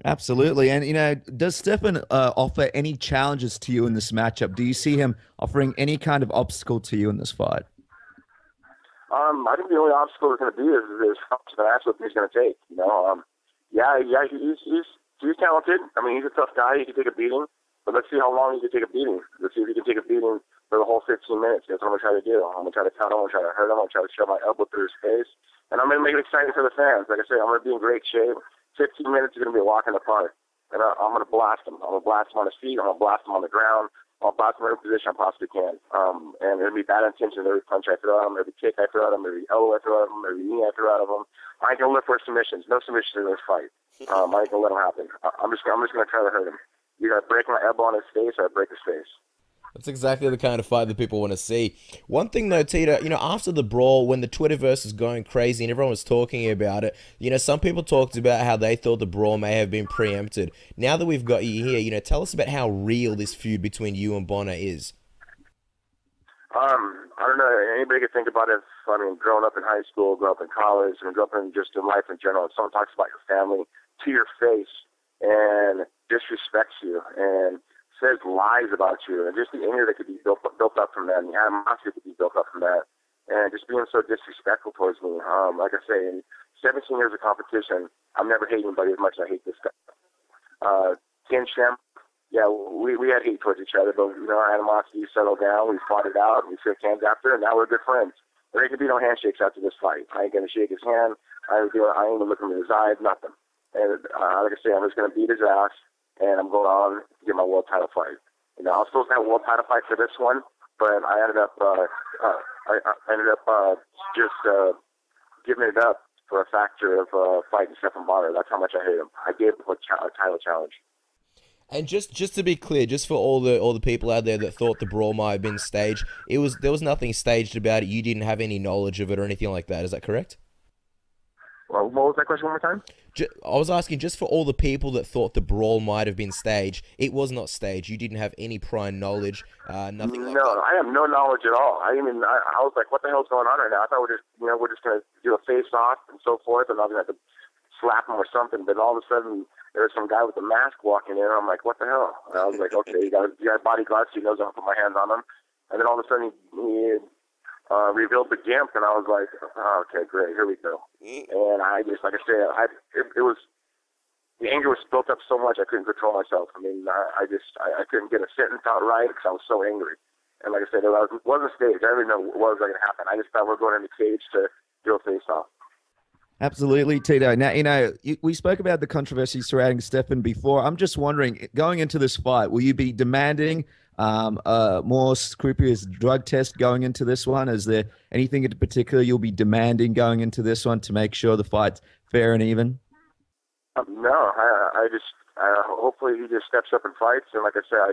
Absolutely. And, does Stefan offer any challenges to you in this matchup? Do you see him offering any kind of obstacle to you in this fight? I think the only obstacle is going to be is how much of an ass whipping he's going to take. Yeah, he's talented. He's a tough guy. He can take a beating. But let's see how long he can take a beating. Let's see if he can take a beating for the whole 15 minutes. That's what I'm going to try to do. I'm going to try to count him. I'm going to try to hurt him. I'm going to try to shove my elbow through his face. And I'm going to make it exciting for the fans. Like I said, I'm going to be in great shape. 15 minutes is going to be a walk in the park. And I'm going to blast him. I'm going to blast him on his feet. I'm going to blast him on the ground. I'll blast him in every position I possibly can. And it'll be bad intention every punch I throw at him, every kick I throw at him, every elbow I throw at him, every knee I throw out of him. I ain't going to look for submissions. No submissions in this fight. I ain't going to let him happen. I'm just going to try to hurt him. Either I break my elbow on his face or I break his face. That's exactly the kind of fight that people want to see. One thing though, Tito, after the brawl, when the Twitterverse was going crazy and everyone was talking about it, some people talked about how they thought the brawl may have been preempted. Now that we've got you here, tell us about how real this feud between you and Bonner is. I don't know. Anybody could think about it. Growing up in high school, growing up in college, and growing up in just in life in general. If someone talks about your family to your face and disrespects you and says lies about you, and just the anger that could be built up from that, and the animosity that could be built up from that, and just being so disrespectful towards me. Like I say, in 17 years of competition, I've never hated anybody as much as I hate this guy. Ken Shem, yeah, we had hate towards each other, but our animosity settled down. We fought it out. We shook hands after, and now we're good friends. There ain't gonna be no handshakes after this fight. I ain't gonna shake his hand. I ain't gonna look him in his eyes. Nothing. And like I say, I'm just gonna beat his ass. And I'm going on to get my world title fight. I was supposed to have a world title fight for this one, but I ended up just giving it up for a factor of fighting Stefan Bonner. That's how much I hate him. I gave him a title challenge. And just to be clear, just for all the people out there that thought the brawl might have been staged, there was nothing staged about it. You didn't have any knowledge of it or anything like that. Is that correct? Well, what was that question one more time? I was asking just for all the people that thought the brawl might have been staged. It was not staged. You didn't have any prior knowledge, nothing like that. No, I have no knowledge at all. I was like, what the hell's going on right now? I thought we're just going to do a face-off and so forth, and I was going to have to slap him or something. But all of a sudden, there was some guy with a mask walking in, and I'm like, what the hell? And I was like, okay, you got bodyguards, so he knows I'm going to put my hands on him. And then all of a sudden, he revealed the gimp, and I was like, oh, okay, great, here we go. And I just, like I said, it was, the anger was built up so much I couldn't control myself. I mean, I couldn't get a sentence out right because I was so angry. And like I said, it wasn't staged. I didn't know what was going to happen. I just thought we were going in the cage to do a face-off. Absolutely, Tito. Now, we spoke about the controversy surrounding Stefan before. I'm just wondering, going into this fight, will you be demanding a more scrupulous drug test going into this one? Is there anything in particular you'll be demanding going into this one to make sure the fight's fair and even? No, hopefully he just steps up and fights. And like I said, I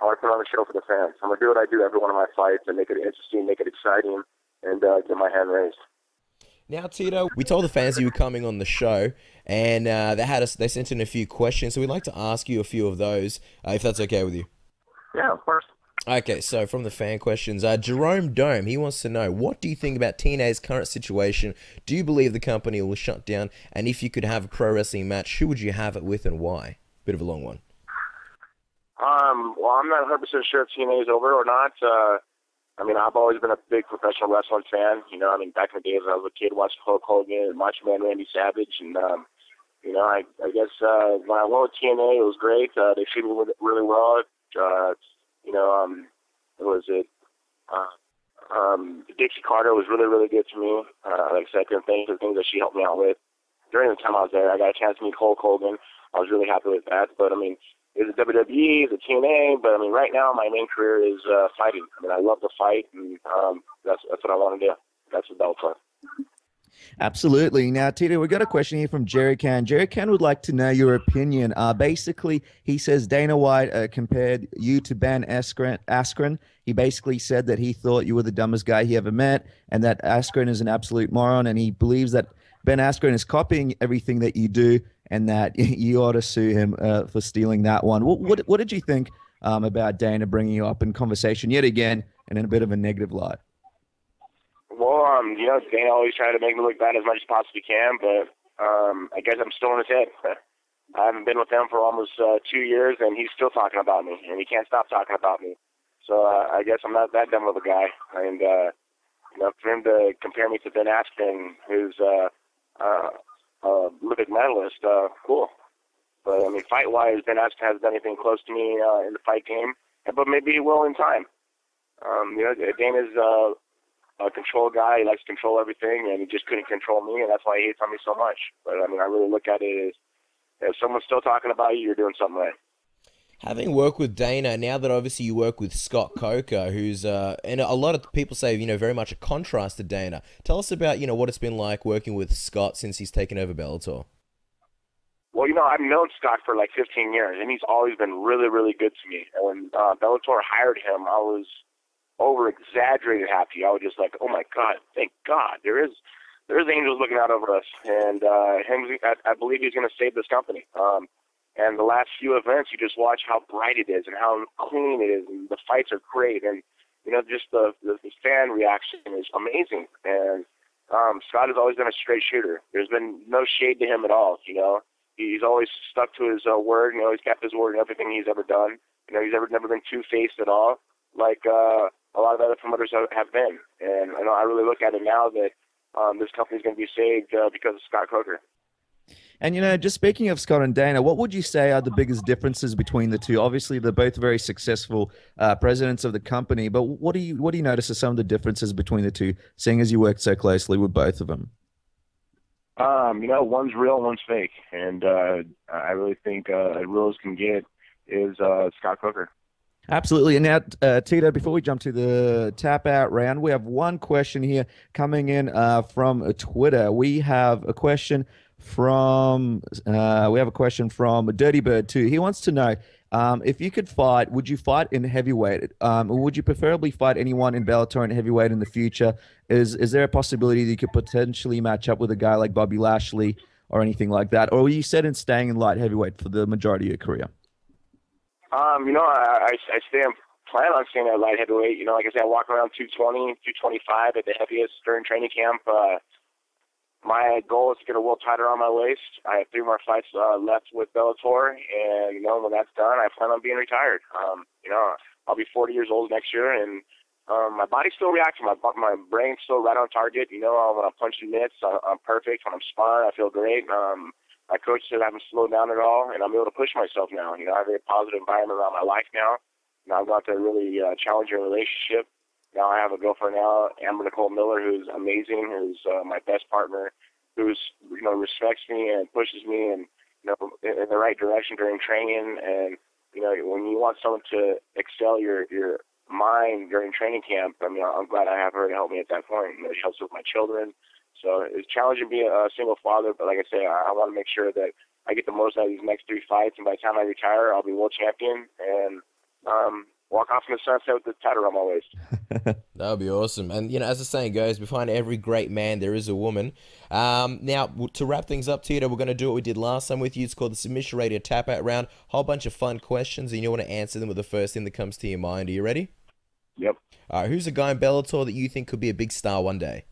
want to put on a show for the fans. I'm going to do what I do every one of my fights and make it interesting, make it exciting, and get my hand raised. Now, Tito, we told the fans you were coming on the show, and they sent in a few questions, so we'd like to ask you a few of those, if that's okay with you. Yeah, of course. Okay, so from the fan questions, Jerome Dome, he wants to know, what do you think about TNA's current situation? Do you believe the company will shut down? And if you could have a pro wrestling match, who would you have it with and why? Bit of a long one. Well, I'm not 100% sure if TNA is over or not. I've always been a big professional wrestling fan. Back in the days when I was a kid, watching Hulk Hogan and Macho Man Randy Savage. And, I guess when I went with TNA, it was great. They treated me really well. Dixie Carter was really, really good to me. Like I said, I couldn't thank the things that she helped me out with. During the time I was there, I got a chance to meet Hulk Hogan. I was really happy with that. But, it's a WWE, it's a TNA, but, right now my main career is fighting. I love to fight, and that's what I want to do. That's what Bellator. Absolutely. Now, Tito, we've got a question here from Jerry Can. Jerry Can would like to know your opinion. Basically, he says Dana White compared you to Ben Askren. He basically said that he thought you were the dumbest guy he ever met and that Askren is an absolute moron, and he believes that Ben Askren is copying everything that you do and that you ought to sue him for stealing that one. What did you think about Dana bringing you up in conversation yet again and in a bit of a negative light? Well, Dana always tries to make me look bad as much as possibly can, but I guess I'm still in his head. I haven't been with him for almost 2 years, and he's still talking about me, and he can't stop talking about me. So I guess I'm not that dumb of a guy. And, for him to compare me to Ben Askren, who's Olympic medalist, cool. But, fight-wise, Ben Askren hasn't done anything close to me in the fight game, but maybe he will in time. Dana's a control guy. He likes to control everything, and he just couldn't control me, and that's why he hates on me so much. But, I really look at it as if someone's still talking about you, you're doing something right. Having worked with Dana, now that obviously you work with Scott Coker, who's, and a lot of people say, very much a contrast to Dana. Tell us about, what it's been like working with Scott since he's taken over Bellator. Well, I've known Scott for like 15 years, and he's always been really, really good to me. And when Bellator hired him, I was over-exaggerated happy. I was just like, oh, my God, thank God. There's angels looking out over us, and I believe he's going to save this company. And the last few events, you just watch how bright it is and how clean it is, and the fights are great, and just the fan reaction is amazing. And Scott has always been a straight shooter. There's been no shade to him at all. He's always stuck to his word, and he's kept his word in everything he's ever done. He's never been two-faced at all, like a lot of other promoters have been. And I really look at it now that this company's going to be saved because of Scott Coker. And, just speaking of Scott and Dana, what would you say are the biggest differences between the two? Obviously, they're both very successful presidents of the company, but what do you notice are some of the differences between the two, seeing as you worked so closely with both of them? One's real, one's fake. And I really think as real as can get is Scott Coker. Absolutely. And now, Tito, before we jump to the tap out round, we have one question here coming in from Twitter. We have a question from Dirty Bird too. He wants to know if you could fight, would you fight in heavyweight? Or would you preferably fight anyone in Bellator in heavyweight in the future? Is there a possibility that you could potentially match up with a guy like Bobby Lashley or anything like that? Or were you set in staying in light heavyweight for the majority of your career? I plan on staying at light heavyweight. Like I said, I walk around 220, 225 at the heaviest during training camp. My goal is to get a world title on my waist. I have 3 more fights left with Bellator, and when that's done, I plan on being retired. I'll be 40 years old next year, and my body's still reacting. My brain's still right on target. When I'm punching mitts, I'm perfect. When I'm sparring, I feel great. My coach said I haven't slowed down at all, and I'm able to push myself now. I have a positive environment around my life now. I've got a really challenging relationship. Now I have a girlfriend now, Amber Nicole Miller, who's amazing, who's my best partner, who's respects me and pushes me and in the right direction during training. And when you want someone to excel your mind during training camp, I'm glad I have her to help me at that point. She helps with my children. So it's challenging being a single father, but like I say, I want to make sure that I get the most out of these next 3 fights, and by the time I retire, I'll be world champion and walk off in the sunset with the title on my waist. That would be awesome. And, as the saying goes, behind every great man, there is a woman. Now, to wrap things up, Tito, we're going to do what we did last time with you. It's called the Submission Radio Tap Out Round. Whole bunch of fun questions, and you want to answer them with the first thing that comes to your mind. Are you ready? Yep. All right, who's a guy in Bellator that you think could be a big star one day?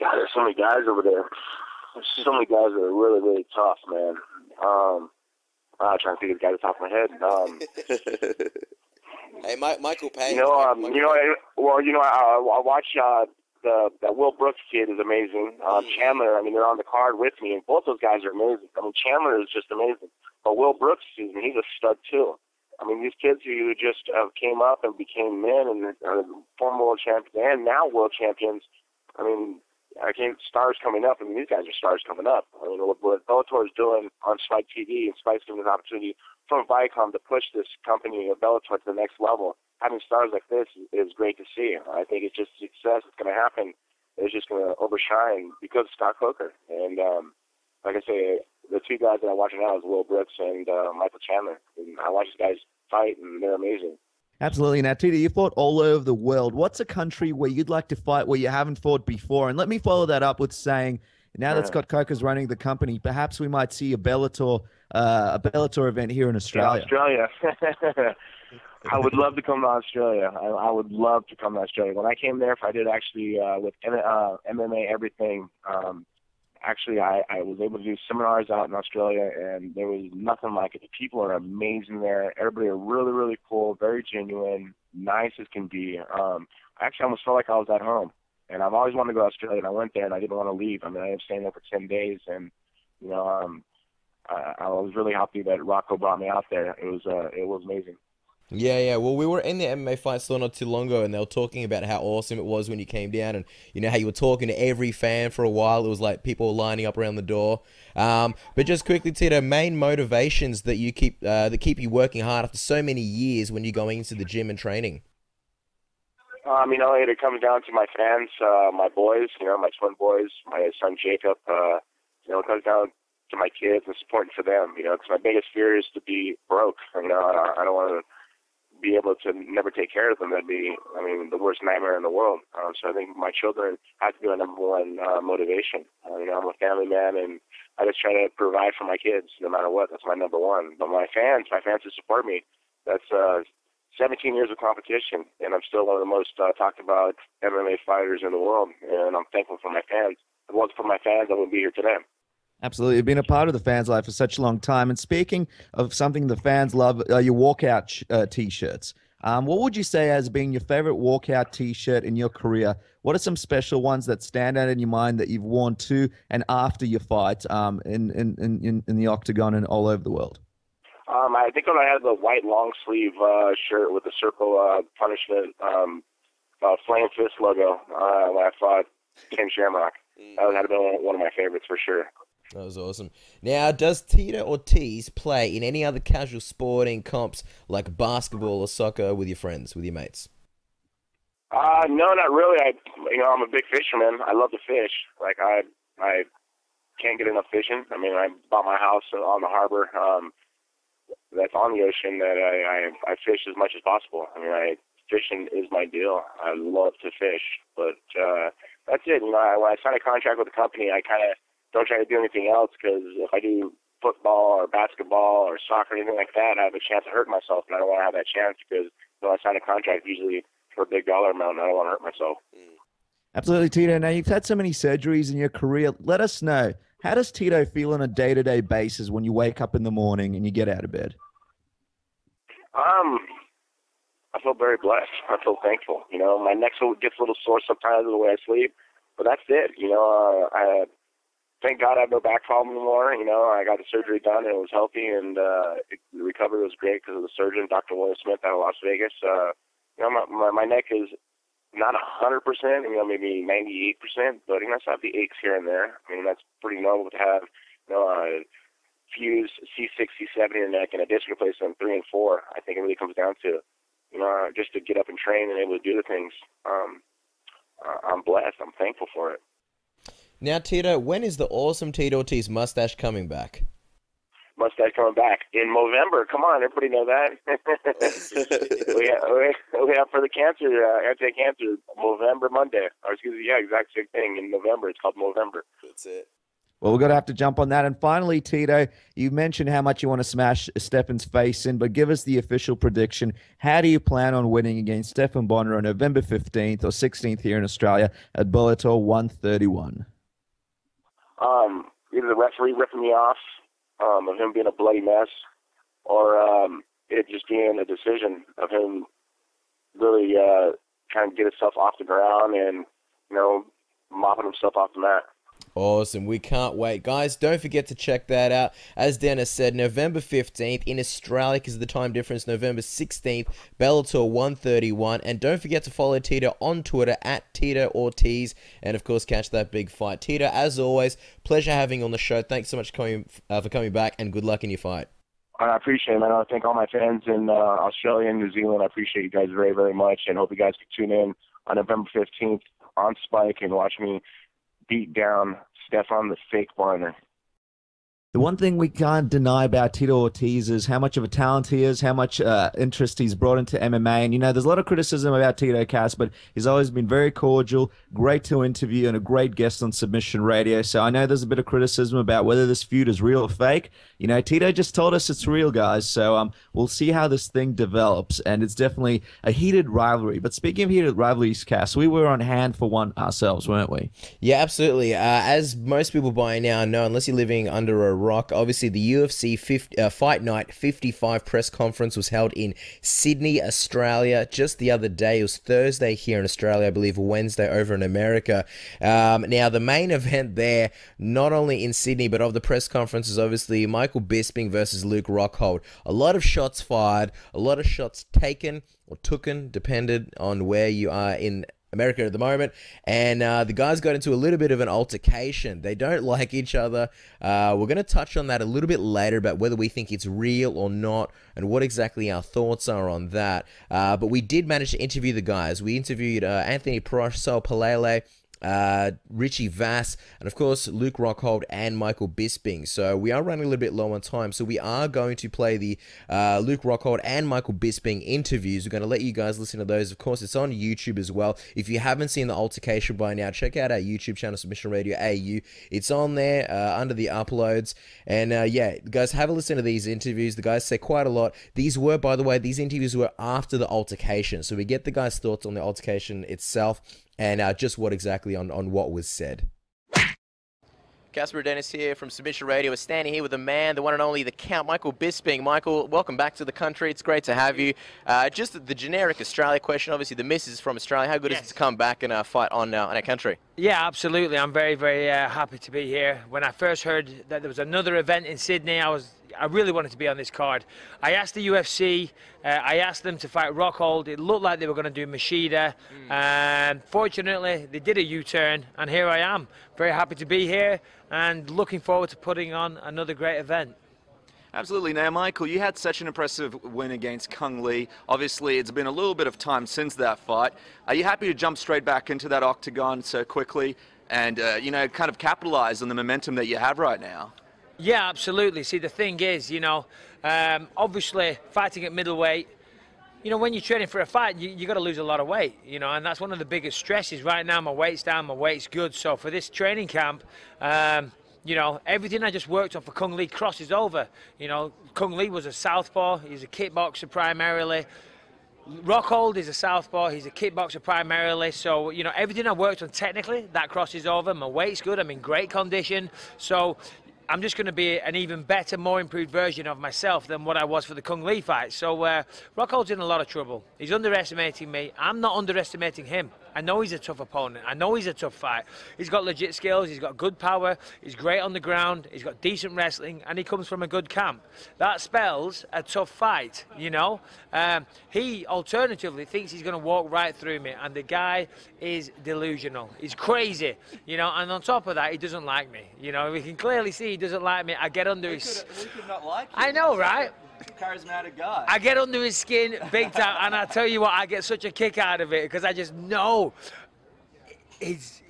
God, there's so many guys over there. There's so many guys that are really, really tough, man. I'm trying to think of the guy at the top of my head. Hey, Michael Page. I watch that Will Brooks kid is amazing. Chandler, they're on the card with me, and both those guys are amazing. Chandler is just amazing. But Will Brooks, he's a stud too. These kids who just came up and became men and former world champions and now world champions. Stars coming up. These guys are stars coming up. What Bellator is doing on Spike TV, and Spike's giving an opportunity from Viacom to push this company of Bellator to the next level. Having stars like this is great to see. I think it's just success. It's going to happen. It's just going to overshine because of Scott Coker. And like I say, the 2 guys that I watch now is Will Brooks and Michael Chandler. And I watch these guys fight, and they're amazing. Absolutely. Now, Tito, you fought all over the world. What's a country where you'd like to fight where you haven't fought before? And let me follow that up with saying, now that Scott Coker's running the company, perhaps we might see a Bellator event here in Australia. Yeah, Australia. I would love to come to Australia. I would love to come to Australia. When I came there, I did actually with MMA everything. I was able to do seminars out in Australia, and there was nothing like it. The people are amazing there. Everybody are really, really cool, very genuine, nice as can be. I actually almost felt like I was at home. And I've always wanted to go to Australia, and I went there, and I didn't want to leave. I ended up staying there for 10 days, and I was really happy that Rocco brought me out there. It was amazing. Yeah. Well, we were in the MMA fight store not too long ago, and they were talking about how awesome it was when you came down, and how you were talking to every fan for a while. It was like people lining up around the door. But just quickly, Tito, main motivations that you keep you working hard after so many years when you're going into the gym and training. It comes down to my fans, my boys, my twin boys, my son Jacob. It comes down to my kids and supporting for them. Because my biggest fear is to be broke. I don't want to be able to never take care of them. That'd be, the worst nightmare in the world. So I think my children have to be my number one motivation. I'm a family man, and I just try to provide for my kids no matter what. That's my number one. But my fans who support me, that's 17 years of competition, and I'm still one of the most talked about MMA fighters in the world, and I'm thankful for my fans. If it wasn't for my fans, I wouldn't be here today. Absolutely. You've been a part of the fans' life for such a long time. And speaking of something the fans love, your walkout T-shirts. What would you say has been your favorite walkout T-shirt in your career? What are some special ones that stand out in your mind that you've worn to and after your fight in the octagon and all over the world? I think when I had the white long sleeve shirt with the circle punishment flame fist logo when I fought Ken Shamrock. That had been one of my favorites for sure. That was awesome. Now, does Tito Ortiz play in any other casual sporting comps like basketball or soccer with your friends, with your mates? No, not really. I'm a big fisherman. I love to fish. Like I can't get enough fishing. I mean, I bought my house on the harbor. That's on the ocean. That I fish as much as possible. I mean, fishing is my deal. I love to fish, but that's it. When I sign a contract with a company, I kind of don't try to do anything else, because if I do football or basketball or soccer or anything like that, I have a chance of hurting myself, and I don't want to have that chance, because I sign a contract usually for a big dollar amount, and I don't want to hurt myself. Absolutely, Tito. Now, you've had so many surgeries in your career. Let us know, how does Tito feel on a day-to-day basis when you wake up in the morning and you get out of bed? I feel very blessed. I feel thankful. My neck gets a little sore sometimes the way I sleep, but that's it. I thank God I have no back problem anymore. I got the surgery done and it was healthy, and the recovery was great because of the surgeon, Dr. William Smith, out of Las Vegas. My neck is not 100%, maybe 98%, but I still have the aches here and there. I mean, that's pretty normal to have, fuse C6, C7 in the neck and a disc replacement 3 and 4. I think it really comes down to, just to get up and train and able to do the things. I'm blessed. I'm thankful for it. Now, Tito, when is the awesome Tito Ortiz mustache coming back? Mustache coming back in November. Come on, everybody know that. we have for the cancer, anti-cancer, November Monday. Or excuse me, exact same thing in November. It's called Movember. That's it. Well, we're going to have to jump on that. And finally, Tito, you mentioned how much you want to smash Stefan's face in, but give us the official prediction. How do you plan on winning against Stefan Bonner on November 15th or 16th here in Australia at Bellator 131? Either the referee ripping me off, of him being a bloody mess, or it just being a decision of him really trying to get himself off the ground and, mopping himself off the mat. Awesome. We can't wait. Guys, don't forget to check that out. As Dennis said, November 15th in Australia, because of the time difference, November 16th, Bellator 131. And don't forget to follow Tito on Twitter at Tito Ortiz. And, of course, catch that big fight. Tito, as always, pleasure having you on the show. Thanks so much for coming back, and good luck in your fight. I appreciate it, man. I want to thank all my fans in Australia and New Zealand. I appreciate you guys very, very much, and hope you guys can tune in on November 15th on Spike and watch me beat down Stefan the Fake Bonner. The one thing we can't deny about Tito Ortiz is how much of a talent he is, how much interest he's brought into MMA. And, there's a lot of criticism about Tito, Cass, but he's always been very cordial, great to interview, and a great guest on Submission Radio. So I know there's a bit of criticism about whether this feud is real or fake. Tito just told us it's real, guys. So we'll see how this thing develops. And it's definitely a heated rivalry. But speaking of heated rivalries, Cass, we were on hand for one ourselves, weren't we? Yeah, absolutely. As most people by now know, unless you're living under a rock, obviously the UFC Fight Night 55 press conference was held in Sydney, Australia, just the other day. It was Thursday here in Australia, I believe, Wednesday over in America. Now, the main event there, not only in Sydney, but of the press conference, is obviously Michael Bisping versus Luke Rockhold. A lot of shots fired, a lot of shots taken or tooken, depended on where you are in America at the moment, and the guys got into a little bit of an altercation. They don't like each other. We're going to touch on that a little bit later about whether we think it's real or not and what exactly our thoughts are on that. But we did manage to interview the guys. We interviewed Anthony Perosh, Sol Palele, Richie Vass, and of course Luke Rockhold and Michael Bisping. So we are running a little bit low on time, so we are going to play the Luke Rockhold and Michael Bisping interviews. We're going to let you guys listen to those. Of course, it's on YouTube as well. If you haven't seen the altercation by now, check out our YouTube channel, Submission Radio AU. It's on there under the uploads. And yeah, guys, have a listen to these interviews. The guys say quite a lot. These were, by the way, these interviews were after the altercation, so we get the guys' thoughts on the altercation itself and just what exactly on what was said. Casper Dennis here from Submission Radio. We're standing here with the man, the one and only, the Count, Michael Bisping. Michael, welcome back to the country. It's great to have you. Just the generic Australia question. Obviously, the missus is from Australia. How good is it to come back and fight on our country? Yeah, absolutely. I'm very, very happy to be here. When I first heard that there was another event in Sydney, I was I really wanted to be on this card. I asked the UFC, I asked them to fight Rockhold. It looked like they were going to do Machida. Fortunately, they did a U-turn, and here I am. Very happy to be here and looking forward to putting on another great event. Absolutely. Now, Michael, you had such an impressive win against Kung Lee. Obviously, it's been a little bit of time since that fight. Are you happy to jump straight back into that octagon so quickly and, you know, kind of capitalize on the momentum that you have right now? Yeah, absolutely. See, the thing is, you know, obviously fighting at middleweight, you know, when you're training for a fight, you got to lose a lot of weight, you know, and that's one of the biggest stresses. Right now, my weight's down, my weight's good. So for this training camp, you know, everything I just worked on for Kung Lee crosses over. You know, Kung Lee was a southpaw. He's a kickboxer primarily. Rockhold is a southpaw. He's a kickboxer primarily. So, you know, everything I worked on technically, that crosses over. My weight's good. I'm in great condition. So I'm just going to be an even better, more improved version of myself than what I was for the Kung Lee fight. So Rockhold's in a lot of trouble. He's underestimating me. I'm not underestimating him. I know he's a tough opponent. I know he's a tough fight. He's got legit skills. He's got good power. He's great on the ground. He's got decent wrestling, and he comes from a good camp. That spells a tough fight, you know. He alternatively thinks he's going to walk right through me, and the guy is delusional. He's crazy, you know. And on top of that, he doesn't like me. You know, we can clearly see he doesn't like me. I get under his. We could not like you. I know, right? Charismatic guy. I get under his skin big time, and I tell you what, I get such a kick out of it because I just know his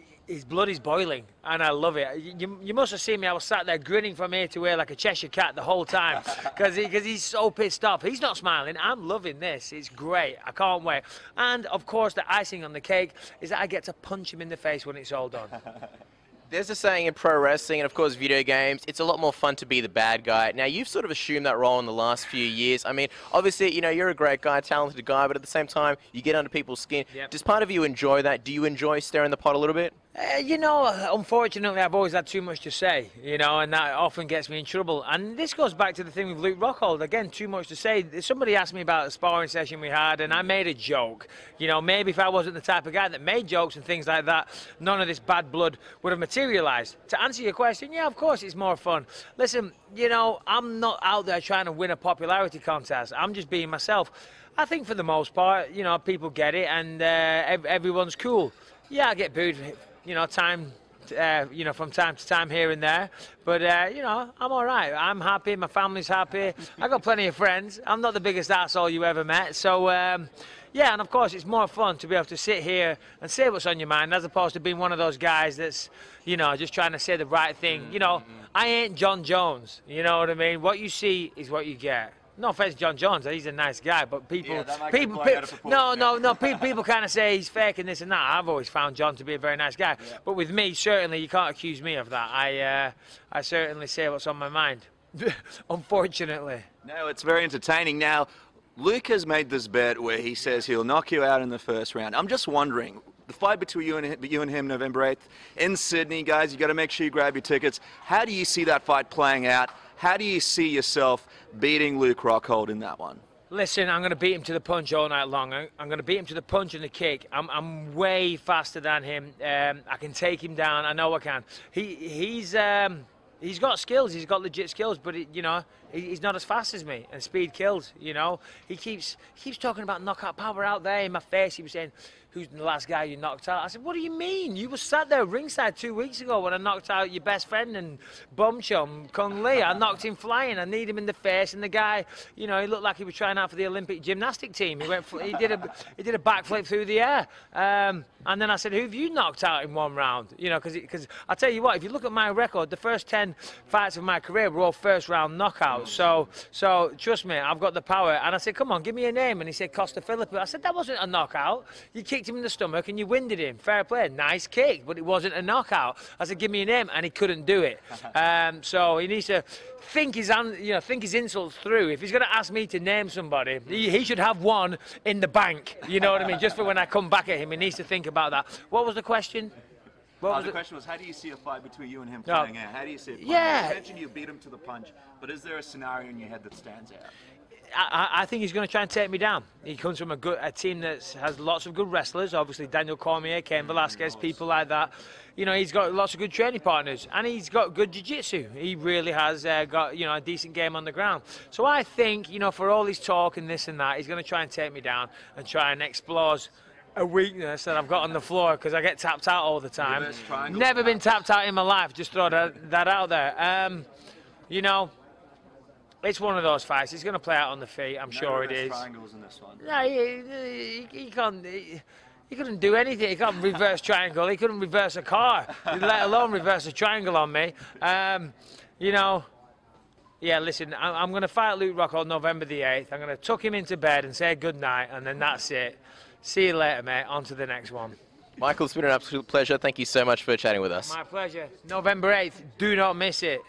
blood is boiling, and I love it. You must have seen me. I was sat there grinning from ear to ear like a Cheshire cat the whole time because he's so pissed off. He's not smiling. I'm loving this. It's great. I can't wait. And of course, the icing on the cake is that I get to punch him in the face when it's all done. There's a saying in pro wrestling and, of course, video games, it's a lot more fun to be the bad guy. Now, you've sort of assumed that role in the last few years. I mean, obviously, you know, you're a great guy, talented guy, but at the same time, you get under people's skin. Yep. Does part of you enjoy that? Do you enjoy stirring the pot a little bit? You know, unfortunately, I've always had too much to say, you know, and that often gets me in trouble. And this goes back to the thing with Luke Rockhold. Again, too much to say. Somebody asked me about a sparring session we had, and I made a joke. You know, maybe if I wasn't the type of guy that made jokes and things like that, none of this bad blood would have materialized. To answer your question, yeah, of course it's more fun. Listen, you know, I'm not out there trying to win a popularity contest. I'm just being myself. I think for the most part, you know, people get it, and everyone's cool. Yeah, I get booed, you know, you know, from time to time here and there, but you know, I'm all right. I'm happy. My family's happy. I got plenty of friends. I'm not the biggest asshole you ever met, so yeah. And of course, it's more fun to be able to sit here and say what's on your mind, as opposed to being one of those guys that's, you know, just trying to say the right thing. You know, I ain't John Jones. You know what I mean? What you see is what you get. No offense, John Jones. He's a nice guy, but people kind of say he's fake and this and that. I've always found John to be a very nice guy, but with me, certainly you can't accuse me of that. I certainly say what's on my mind, unfortunately. No, it's very entertaining. Now, Luke has made this bet where he says he'll knock you out in the first round. I'm just wondering, the fight between you and him November 8th in Sydney, guys, you got to make sure you grab your tickets. How do you see that fight playing out? How do you see yourself beating Luke Rockhold in that one? Listen, I'm going to beat him to the punch all night long. I'm going to beat him to the punch and the kick. I'm way faster than him. I can take him down. I know I can. He's got skills. He's got legit skills, but you know, he's not as fast as me. And speed kills. You know, he keeps talking about knockout power out there in my face. He was saying, "Who's the last guy you knocked out?" I said, "What do you mean? You were sat there ringside 2 weeks ago when I knocked out your best friend and bum chum, Kung Lee. I knocked him flying. I kneed him in the face, and the guy, you know, he looked like he was trying out for the Olympic gymnastic team. He did a backflip through the air. And then I said, who have you knocked out in one round? You know, because I tell you what, if you look at my record, the first 10 fights of my career were all first round knockouts. So trust me, I've got the power. And I said, come on, give me a name. And he said, Costa Philippe. I said, that wasn't a knockout. You kicked him in the stomach and you winded him. Fair play, nice kick, but it wasn't a knockout. I said, give me a name, and he couldn't do it. So he needs to think his insults through. If he's going to ask me to name somebody, he should have one in the bank. You know what I mean? Just for when I come back at him, he needs to think about that. What was the question? The question was, how do you see a fight between you and him playing out? How do you see it playing out? Yeah. You mentioned you beat him to the punch, but is there a scenario in your head that stands out? I think he's going to try and take me down. He comes from a team that has lots of good wrestlers. Obviously, Daniel Cormier, Cain Velasquez, people like that. You know, he's got lots of good training partners, and he's got good jiu-jitsu. He really has got, you know, a decent game on the ground. So I think, you know, for all his talk and this and that, he's going to try and take me down and try and explore a weakness that I've got on the floor, because I get tapped out all the time. Never been tapped out in my life. Just throw that out there. You know, it's one of those fights. He's going to play out on the feet. I'm sure it is. Triangles in this one. No, he can't. He couldn't do anything. He can't reverse triangle. He couldn't reverse a car, let alone reverse a triangle on me. You know, yeah, listen, I'm going to fight Luke Rockhold November the 8th. I'm going to tuck him into bed and say good night, and then that's it. See you later, mate. On to the next one. Michael, it's been an absolute pleasure. Thank you so much for chatting with us. My pleasure. November 8th. Do not miss it.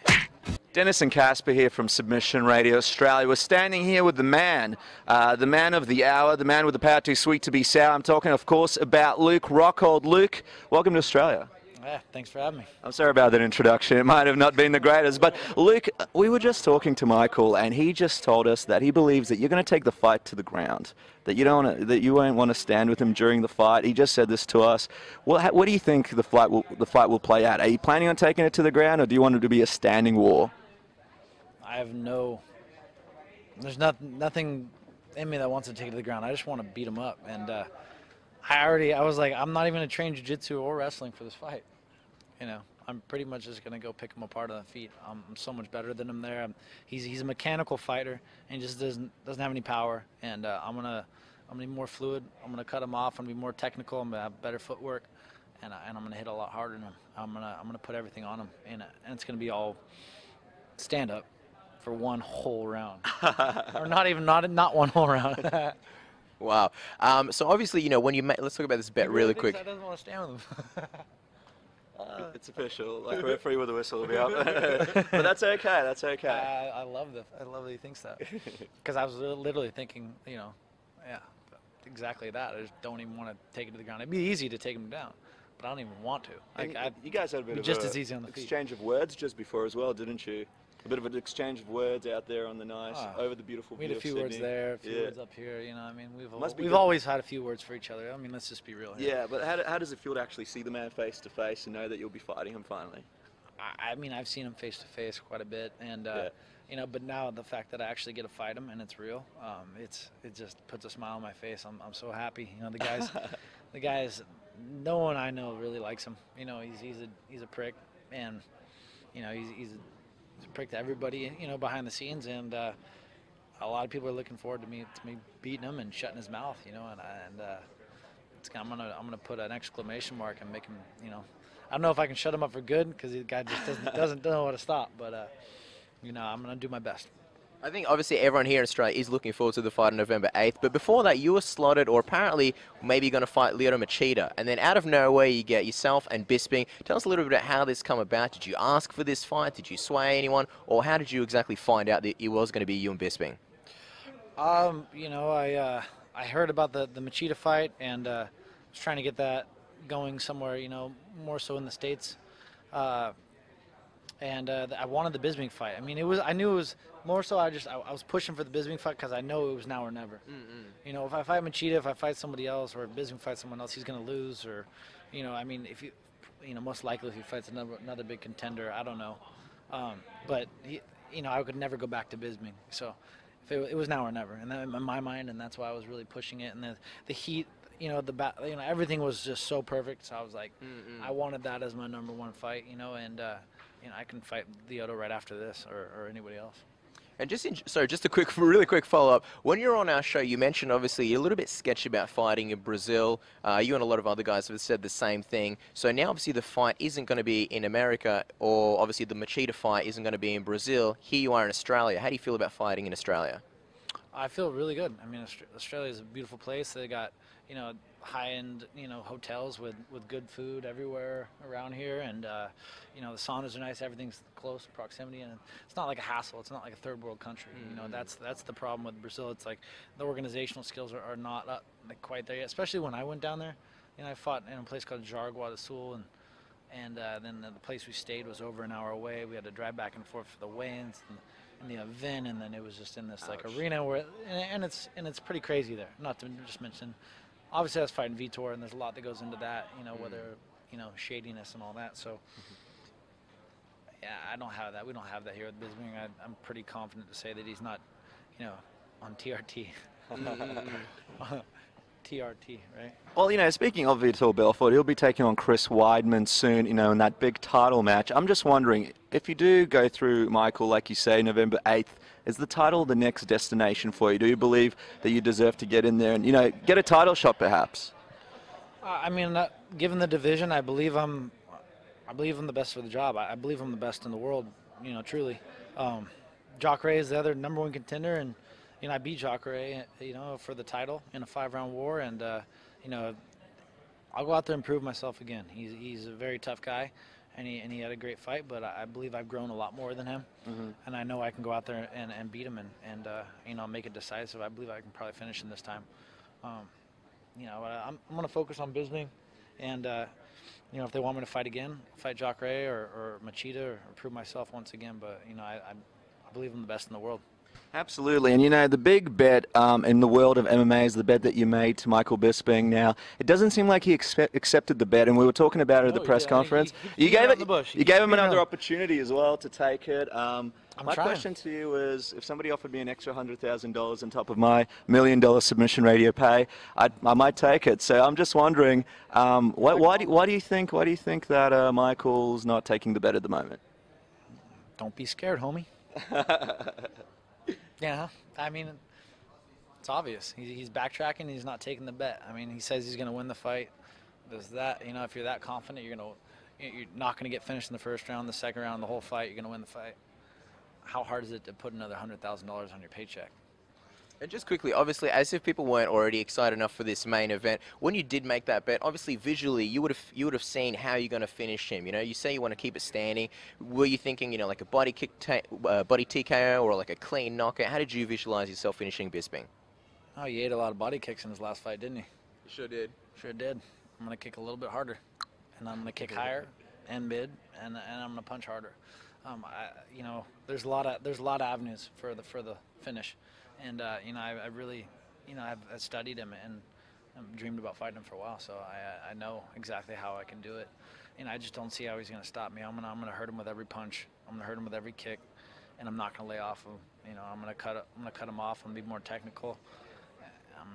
Dennis and Casper here from Submission Radio Australia. We're standing here with the man of the hour, the man with the power too sweet to be sour. I'm talking, of course, about Luke Rockhold. Luke, welcome to Australia. Yeah, thanks for having me. I'm sorry about that introduction. It might have not been the greatest. But, Luke, we were just talking to Michael, and he just told us that he believes that you're going to take the fight to the ground, that you won't want to stand with him during the fight. He just said this to us. Well, what do you think the fight will play out? Are you planning on taking it to the ground, or do you want it to be a standing war? I have there's nothing in me that wants to take it to the ground. I just want to beat him up. And I was like, I'm not even going to train jiu-jitsu or wrestling for this fight. You know, I'm pretty much just going to go pick him apart on the feet. I'm so much better than him there. He's a mechanical fighter and just doesn't have any power. And I'm gonna be more fluid. I'm gonna cut him off. I'm gonna be more technical. I'm gonna have better footwork, and I'm gonna hit a lot harder than him. I'm gonna put everything on him, and it's gonna be all stand up for one whole round, or not one whole round. Wow. So obviously, you know, when let's talk about this bet really quick. I doesn't want to stand with him. It's official. Like, we're free with a whistle to be up. But that's okay. That's okay. I love that he thinks that, because I was literally thinking, you know, yeah, exactly that. I just don't even want to take it to the ground. It'd be easy to take him down, but I don't even want to. You guys had a bit of just as easy on the feet. Exchange of words just before as well, didn't you? A bit of an exchange of words out there on the nice, over the beautiful. We had a few words there, a few words up here. You know, I mean, we've good. Always had a few words for each other. I mean, let's just be real here. Yeah, but how does it feel to actually see the man face to face and know that you'll be fighting him finally? I mean, I've seen him face to face quite a bit, and you know, but now the fact that I actually get to fight him and it's real, it just puts a smile on my face. I'm so happy. You know, the guys, no one I know really likes him. You know, he's a prick, and you know, he's a prick to everybody, you know, behind the scenes, and a lot of people are looking forward to me beating him and shutting his mouth, you know, and I'm gonna put an exclamation mark and make him, you know, I don't know if I can shut him up for good, because the guy just doesn't know how to stop, but you know, I'm gonna do my best. I think obviously everyone here in Australia is looking forward to the fight on November 8th. But before that, you were slotted, or apparently maybe going to fight Lyoto Machida. And then out of nowhere, you get yourself and Bisping. Tell us a little bit about how this come about. Did you ask for this fight? Did you sway anyone? Or how did you exactly find out that it was going to be you and Bisping? You know, I heard about the Machida fight, and was trying to get that going somewhere, you know, more so in the States. And I wanted the Bisping fight. I mean, I knew it was more so. I was pushing for the Bisping fight because I know it was now or never. You know, if I fight Machida, if I fight somebody else, or if Bisping fights someone else, he's going to lose. Or, you know, I mean, you know, most likely if he fights another big contender, I don't know. But you know, I could never go back to Bisping. So if it was now or never, and that, in my mind, and that's why I was really pushing it. And the heat. You know, you know, everything was just so perfect. So I was like, I wanted that as my #1 fight. You know, and you know, I can fight Lyoto right after this, or anybody else. And just a really quick follow-up. When you're on our show, you mentioned obviously you're a little bit sketchy about fighting in Brazil. You and a lot of other guys have said the same thing. So now obviously the fight isn't going to be in America, or obviously the Machida fight isn't going to be in Brazil. Here you are in Australia. How do you feel about fighting in Australia? I feel really good. I mean, Australia is a beautiful place. They got, you know, high-end, you know, hotels with good food everywhere around here, and you know, the saunas are nice. Everything's close proximity, and it's not like a hassle. It's not like a third world country. You know, that's the problem with Brazil. It's like the organizational skills are not up, like, quite there yet. Especially when I went down there. You know, I fought in a place called Jaraguá do Sul, and then the place we stayed was over an hour away. We had to drive back and forth for the weigh-ins. in the event, and then it was just in this like arena where, and it's pretty crazy there. Not to just mention, obviously I was fighting Vitor, and there's a lot that goes into that, you know, whether, you know, shadiness and all that. So yeah, I don't have that. We don't have that here at Bisping. I'm pretty confident to say that he's not, you know, on TRT. TRT, right? Well, you know, speaking of Vitor Belfort, he'll be taking on Chris Weidman soon, you know, in that big title match. I'm just wondering, if you do go through Michael, like you say, November 8th, is the title the next destination for you? Do you believe that you deserve to get in there and, you know, get a title shot perhaps? I mean, given the division, I believe I'm the best for the job. I believe I'm the best in the world, you know, truly. Jacare is the other #1 contender, and you know, I beat Jacare, you know, for the title in a 5-round war, and you know, I'll go out there and prove myself again. He's a very tough guy, and he had a great fight, but I believe I've grown a lot more than him, and I know I can go out there and beat him and you know, make it decisive. I believe I can probably finish him this time. You know, I'm going to focus on Bisping, and you know, if they want me to fight again, fight Jacare or Machida or prove myself once again. But you know, I believe I'm the best in the world. Absolutely, and you know, the big bet in the world of MMA is the bet that you made to Michael Bisping. Now, it doesn't seem like he accepted the bet, and we were talking about it at the press conference. You gave him another opportunity as well to take it. My question to you is, if somebody offered me an extra $100,000 on top of my $1 million submission radio pay, I might take it. So I'm just wondering, why do you think that Michael's not taking the bet at the moment? Don't be scared, homie. Yeah, I mean, it's obvious. He's backtracking. He's not taking the bet. I mean, he says he's going to win the fight. There's that. You know, if you're that confident, you're not going to get finished in the first round, the second round, the whole fight. You're going to win the fight. How hard is it to put another $100,000 on your paycheck? And just quickly, obviously, as if people weren't already excited enough for this main event, when you did make that bet, obviously visually you would have seen how you're going to finish him. You know, you say you want to keep it standing. Were you thinking, you know, like a body TKO or like a clean knockout? How did you visualize yourself finishing Bisping? Oh, he ate a lot of body kicks in his last fight, didn't he? You sure did. Sure did. I'm going to kick a little bit harder, and I'm going to kick higher and mid, and I'm going to punch harder. You know, there's a lot of avenues for the finish. And, you know, I really, you know, I've studied him and dreamed about fighting him for a while, so I know exactly how I can do it. And I just don't see how he's going to stop me. I'm gonna hurt him with every punch. I'm going to hurt him with every kick, and I'm not going to lay off him. You know, I'm going to cut him off and be more technical.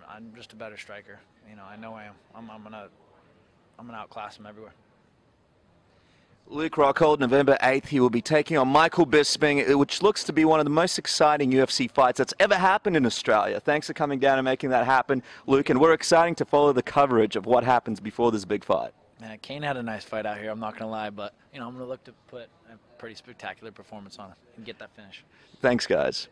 I'm just a better striker. You know, I know I am. I'm going to outclass him everywhere. Luke Rockhold, November 8th, he will be taking on Michael Bisping, which looks to be one of the most exciting UFC fights that's ever happened in Australia. Thanks for coming down and making that happen, Luke, and we're excited to follow the coverage of what happens before this big fight. Man, Kane had a nice fight out here, I'm not going to lie, but you know, I'm going to look to put a pretty spectacular performance on him and get that finish. Thanks, guys.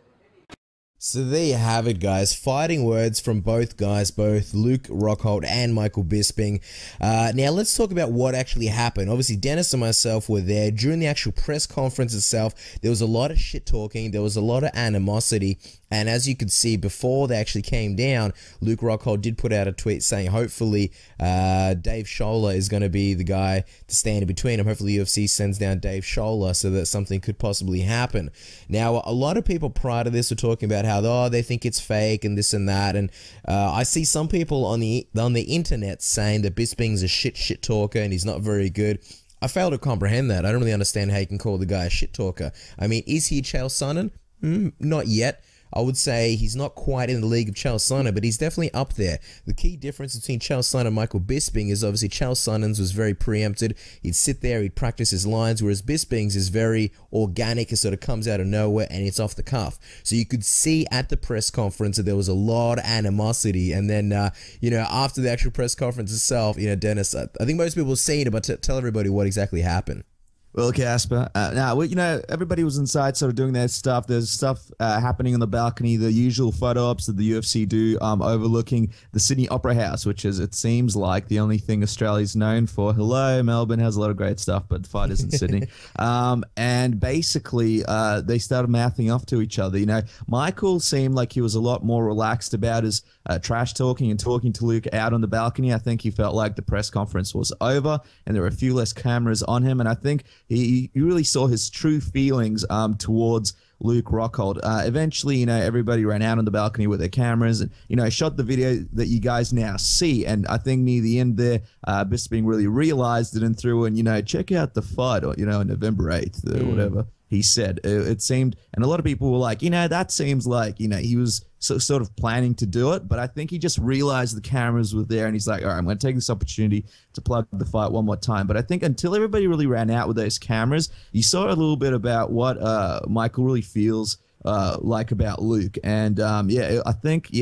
So there you have it, guys. Fighting words from both guys, both Luke Rockhold and Michael Bisping. Now, let's talk about what actually happened. Obviously, Dennis and myself were there. During the actual press conference itself, there was a lot of shit talking. There was a lot of animosity. And as you could see, before they actually came down, Luke Rockhold did put out a tweet saying hopefully Dave Scholler is going to be the guy to stand in between them. Hopefully UFC sends down Dave Scholler so that something could possibly happen. Now, a lot of people prior to this were talking about how, oh, they think it's fake and this and that. And I see some people on the internet saying that Bisping's a shit talker and he's not very good. I fail to comprehend that. I don't really understand how you can call the guy a shit talker. I mean, is he Chael Sonnen? Not yet. I would say he's not quite in the league of Chael Sonnen, but he's definitely up there. The key difference between Chael Sonnen and Michael Bisping is obviously Chael Sonnen's was very preempted. He'd sit there, he'd practice his lines, whereas Bisping's is very organic. It sort of comes out of nowhere and it's off the cuff. So you could see at the press conference that there was a lot of animosity. And then, you know, after the actual press conference itself, you know, Dennis, I think most people have seen it, but tell everybody what exactly happened. Well, Casper, now, you know, everybody was inside sort of doing their stuff. There's stuff happening on the balcony, the usual photo ops that the UFC do overlooking the Sydney Opera House, which is, it seems like, the only thing Australia's known for. Hello, Melbourne has a lot of great stuff, but the fight is in Sydney. And basically, they started mouthing off to each other. You know, Michael seemed like he was a lot more relaxed about his trash talking and talking to Luke out on the balcony. I think he felt like the press conference was over and there were a few less cameras on him. And I think you really saw his true feelings towards Luke Rockhold. Eventually, you know, everybody ran out on the balcony with their cameras and, you know, shot the video that you guys now see. And I think near the end there, Bisping really realized it and threw in, you know, check out the fight, or, you know, November 8th or whatever he said. It seemed, and a lot of people were like, you know, that seems like, you know, he was sort of planning to do it. But I think he just realized the cameras were there and he's like, all right, I'm going to take this opportunity to plug the fight one more time. But I think until everybody really ran out with those cameras, you saw a little bit about what Michael really feels like about Luke. And yeah, I think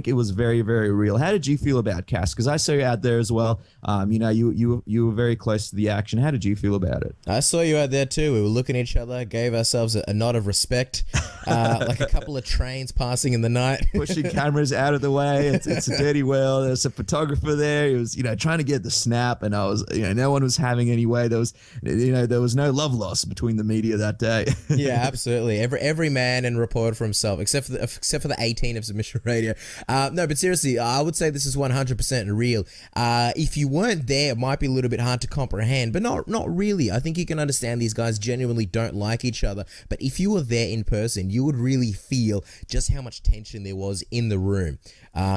it was very, very real. How did you feel about Cass? Because I saw you out there as well. You know, you were very close to the action. How did you feel about it? I saw you out there too. We were looking at each other, gave ourselves a nod of respect, like a couple of trains passing in the night. Pushing cameras out of the way. It's a dirty world. There's a photographer there. He was, you know, trying to get the snap, and I was, you know, no one was having any way. There was, you know, there was no love lost between the media that day. Yeah, absolutely. Every man and reporter for himself, except for the 18 of Submission Radio. No, but seriously, I would say this is 100% real. If you weren't there, it might be a little bit hard to comprehend, but not really. I think you can understand these guys genuinely don't like each other. But if you were there in person, you would really feel just how much tension there was in the room.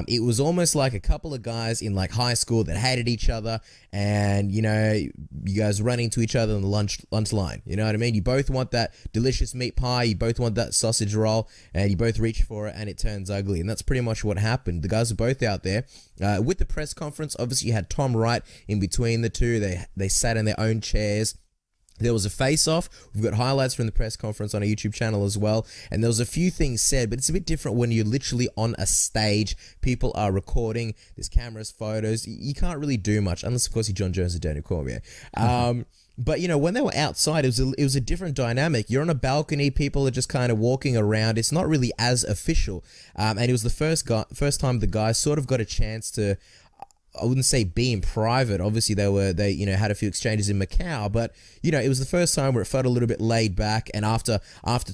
It was almost like a couple of guys in like high school that hated each other, and you know, you guys run into each other on the lunch line. You know what I mean? You both want that delicious meat pie, you both want that sausage roll, and you both reach for it, and it turns ugly. And that's pretty much what happened. The guys were both out there with the press conference. Obviously, you had Tom Wright in between the two. They sat in their own chairs. There was a face-off. We've got highlights from the press conference on our YouTube channel as well. And there was a few things said, but it's a bit different when you're literally on a stage. People are recording. There's cameras, photos. You can't really do much, unless, of course, you're John Jones and Daniel Cormier. But, you know, when they were outside, it was a different dynamic. You're on a balcony. People are just kind of walking around. It's not really as official. And it was the first time the guys sort of got a chance to, I wouldn't say be in private. Obviously, they you know, had a few exchanges in Macau, but you know, it was the first time where it felt a little bit laid back. And after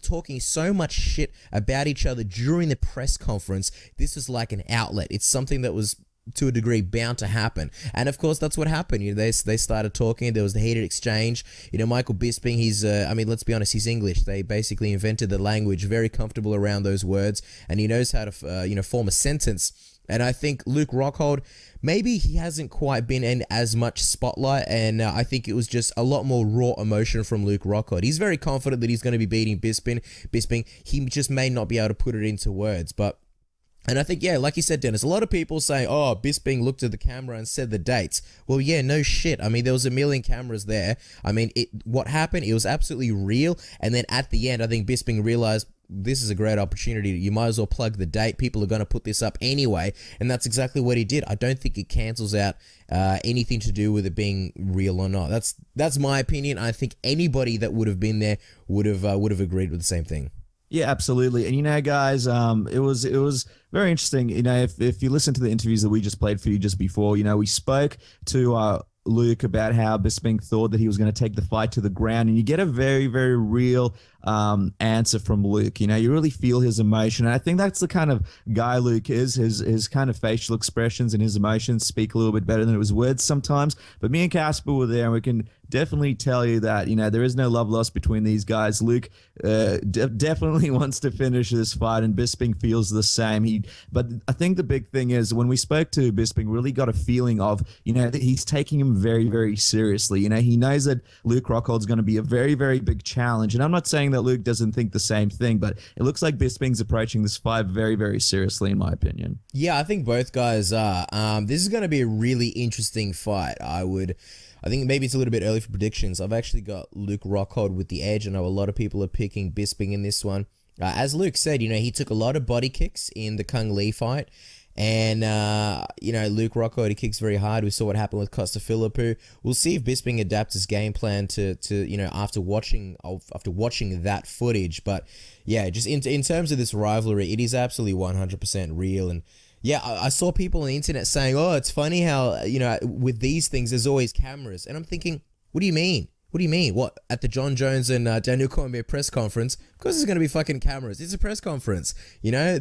talking so much shit about each other during the press conference, this was like an outlet. It's something that was, to a degree, bound to happen. And of course, that's what happened. You know, they started talking. There was the heated exchange. You know, Michael Bisping, he's I mean, let's be honest, he's English. They basically invented the language, very comfortable around those words, and he knows how to you know, form a sentence. And I think Luke Rockhold, maybe he hasn't quite been in as much spotlight, and I think it was just a lot more raw emotion from Luke Rockhold. He's very confident that he's going to be beating Bisping. He just may not be able to put it into words, but... And I think, yeah, like you said, Dennis, a lot of people say, oh, Bisping looked at the camera and said the dates. Well, yeah, no shit. I mean, there was a million cameras there. I mean, what happened, it was absolutely real. And then at the end, I think Bisping realized, this is a great opportunity. You might as well plug the date. People are going to put this up anyway. And that's exactly what he did. I don't think it cancels out anything to do with it being real or not. That's my opinion. I think anybody that would have been there would have agreed with the same thing. Yeah, absolutely. And, you know, guys, it was very interesting. You know, if you listen to the interviews that we just played for you just before, you know, we spoke to Luke about how Bisping thought that he was going to take the fight to the ground, and you get a very, very real answer from Luke. You know, you really feel his emotion, and I think that's the kind of guy Luke is. His kind of facial expressions and his emotions speak a little bit better than his words sometimes. But me and Casper were there, and we can definitely tell you that, you know, there is no love lost between these guys. Luke definitely wants to finish this fight, and Bisping feels the same. But I think the big thing is, when we spoke to Bisping, really got a feeling of, you know, that he's taking him very, very seriously. You know, he knows that Luke Rockhold's going to be a very, very big challenge. And I'm not saying that Luke doesn't think the same thing, but it looks like Bisping's approaching this fight very, very seriously, in my opinion. Yeah, I think both guys are. This is going to be a really interesting fight. I think maybe it's a little bit early for predictions. I've actually got Luke Rockhold with the edge. I know a lot of people are picking Bisping in this one. As Luke said, you know, he took a lot of body kicks in the Kung Lee fight. And, you know, Luke Rockhold, he kicks very hard. We saw what happened with Costa Philippou. We'll see if Bisping adapts his game plan to you know, after watching that footage. But, yeah, just in terms of this rivalry, it is absolutely 100% real. And, yeah, I saw people on the internet saying, oh, it's funny how, you know, with these things, there's always cameras. And I'm thinking, what do you mean? What do you mean? What, at the John Jones and Daniel Cormier press conference? Of course there's going to be fucking cameras. It's a press conference. You know,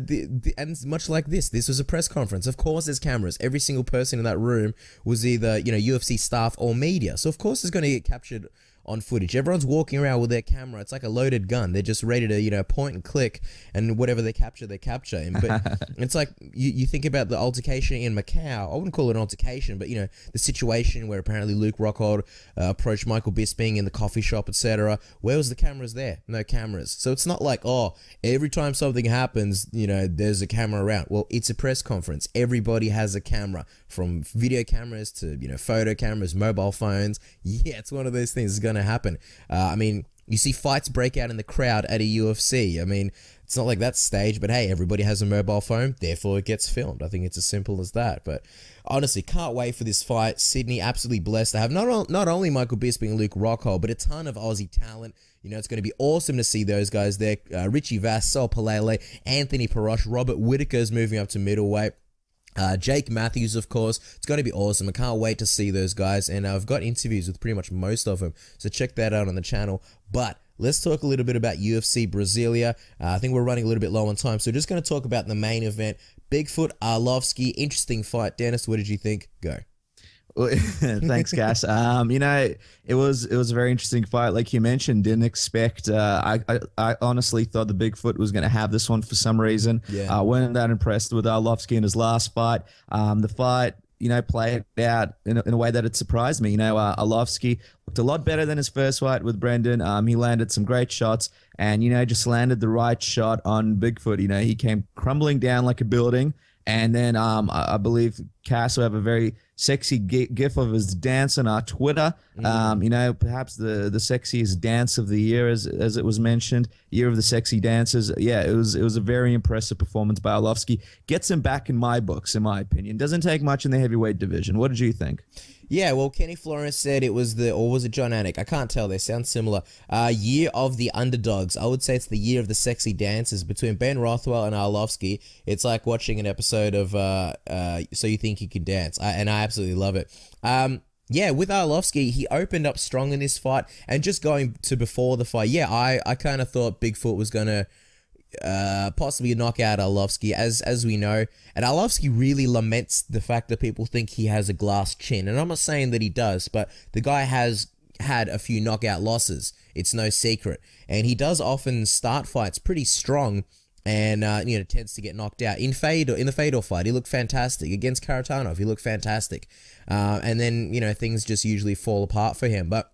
and much like this was a press conference. Of course there's cameras. Every single person in that room was either, you know, UFC staff or media. So of course it's going to get captured on footage. Everyone's walking around with their camera. It's like a loaded gun. They're just ready to, you know, point and click, and whatever they capture, they capture. But it's like you think about the altercation in Macau. I wouldn't call it an altercation, but, you know, the situation where apparently Luke Rockhold approached Michael Bisping in the coffee shop, etc. Where was the cameras there? No cameras. So it's not like, oh, every time something happens, you know, there's a camera around. Well, it's a press conference. Everybody has a camera, from video cameras to, you know, photo cameras, mobile phones. Yeah, it's one of those things that's going to happen. I mean, you see fights break out in the crowd at a UFC. I mean, it's not like that's staged, but hey, everybody has a mobile phone, therefore it gets filmed. I think it's as simple as that. But honestly, can't wait for this fight. Sydney, absolutely blessed to have not only Michael Bisping and Luke Rockhold, but a ton of Aussie talent. You know, it's going to be awesome to see those guys there. Richie Vass, Sol Palele, Anthony Perosh, Robert Whittaker's moving up to middleweight. Jake Matthews, of course. It's going to be awesome. I can't wait to see those guys, and I've got interviews with pretty much most of them, so check that out on the channel. But let's talk a little bit about UFC Brasilia. I think we're running a little bit low on time, so just going to talk about the main event. Bigfoot Arlovski, interesting fight. Dennis, what did you think? Go. Thanks, Cass. You know, it was a very interesting fight. Like you mentioned, didn't expect. I honestly thought the Bigfoot was going to have this one for some reason. Yeah. Wasn't that impressed with Arlovski in his last fight. The fight, you know, played out in a way that it surprised me. You know, Arlovski looked a lot better than his first fight with Brendan. He landed some great shots, and, you know, just landed the right shot on Bigfoot. You know, he came crumbling down like a building. And then I believe Cass will have a very sexy gif of his dance on our Twitter. You know, perhaps the sexiest dance of the year, as it was mentioned, year of the sexy dances. Yeah, it was a very impressive performance by Arlovski. Gets him back in my books, in my opinion. Doesn't take much in the heavyweight division. What did you think? Yeah, well, Kenny Flores said it was or was it John Anik? I can't tell. They sound similar. Year of the underdogs. I would say it's the year of the sexy dances between Ben Rothwell and Arlovski. It's like watching an episode of So You Think You Can Dance. And I absolutely love it. Yeah, with Arlovski, he opened up strong in this fight. And just going to before the fight, yeah, I kind of thought Bigfoot was going to possibly knock out Arlovski, as we know. And Arlovski really laments the fact that people think he has a glass chin. And I'm not saying that he does, but the guy has had a few knockout losses. It's no secret. And he does often start fights pretty strong, and you know, tends to get knocked out. In the Fedor fight, he looked fantastic. Against Karatanov, he looked fantastic. And then, you know, things just usually fall apart for him. But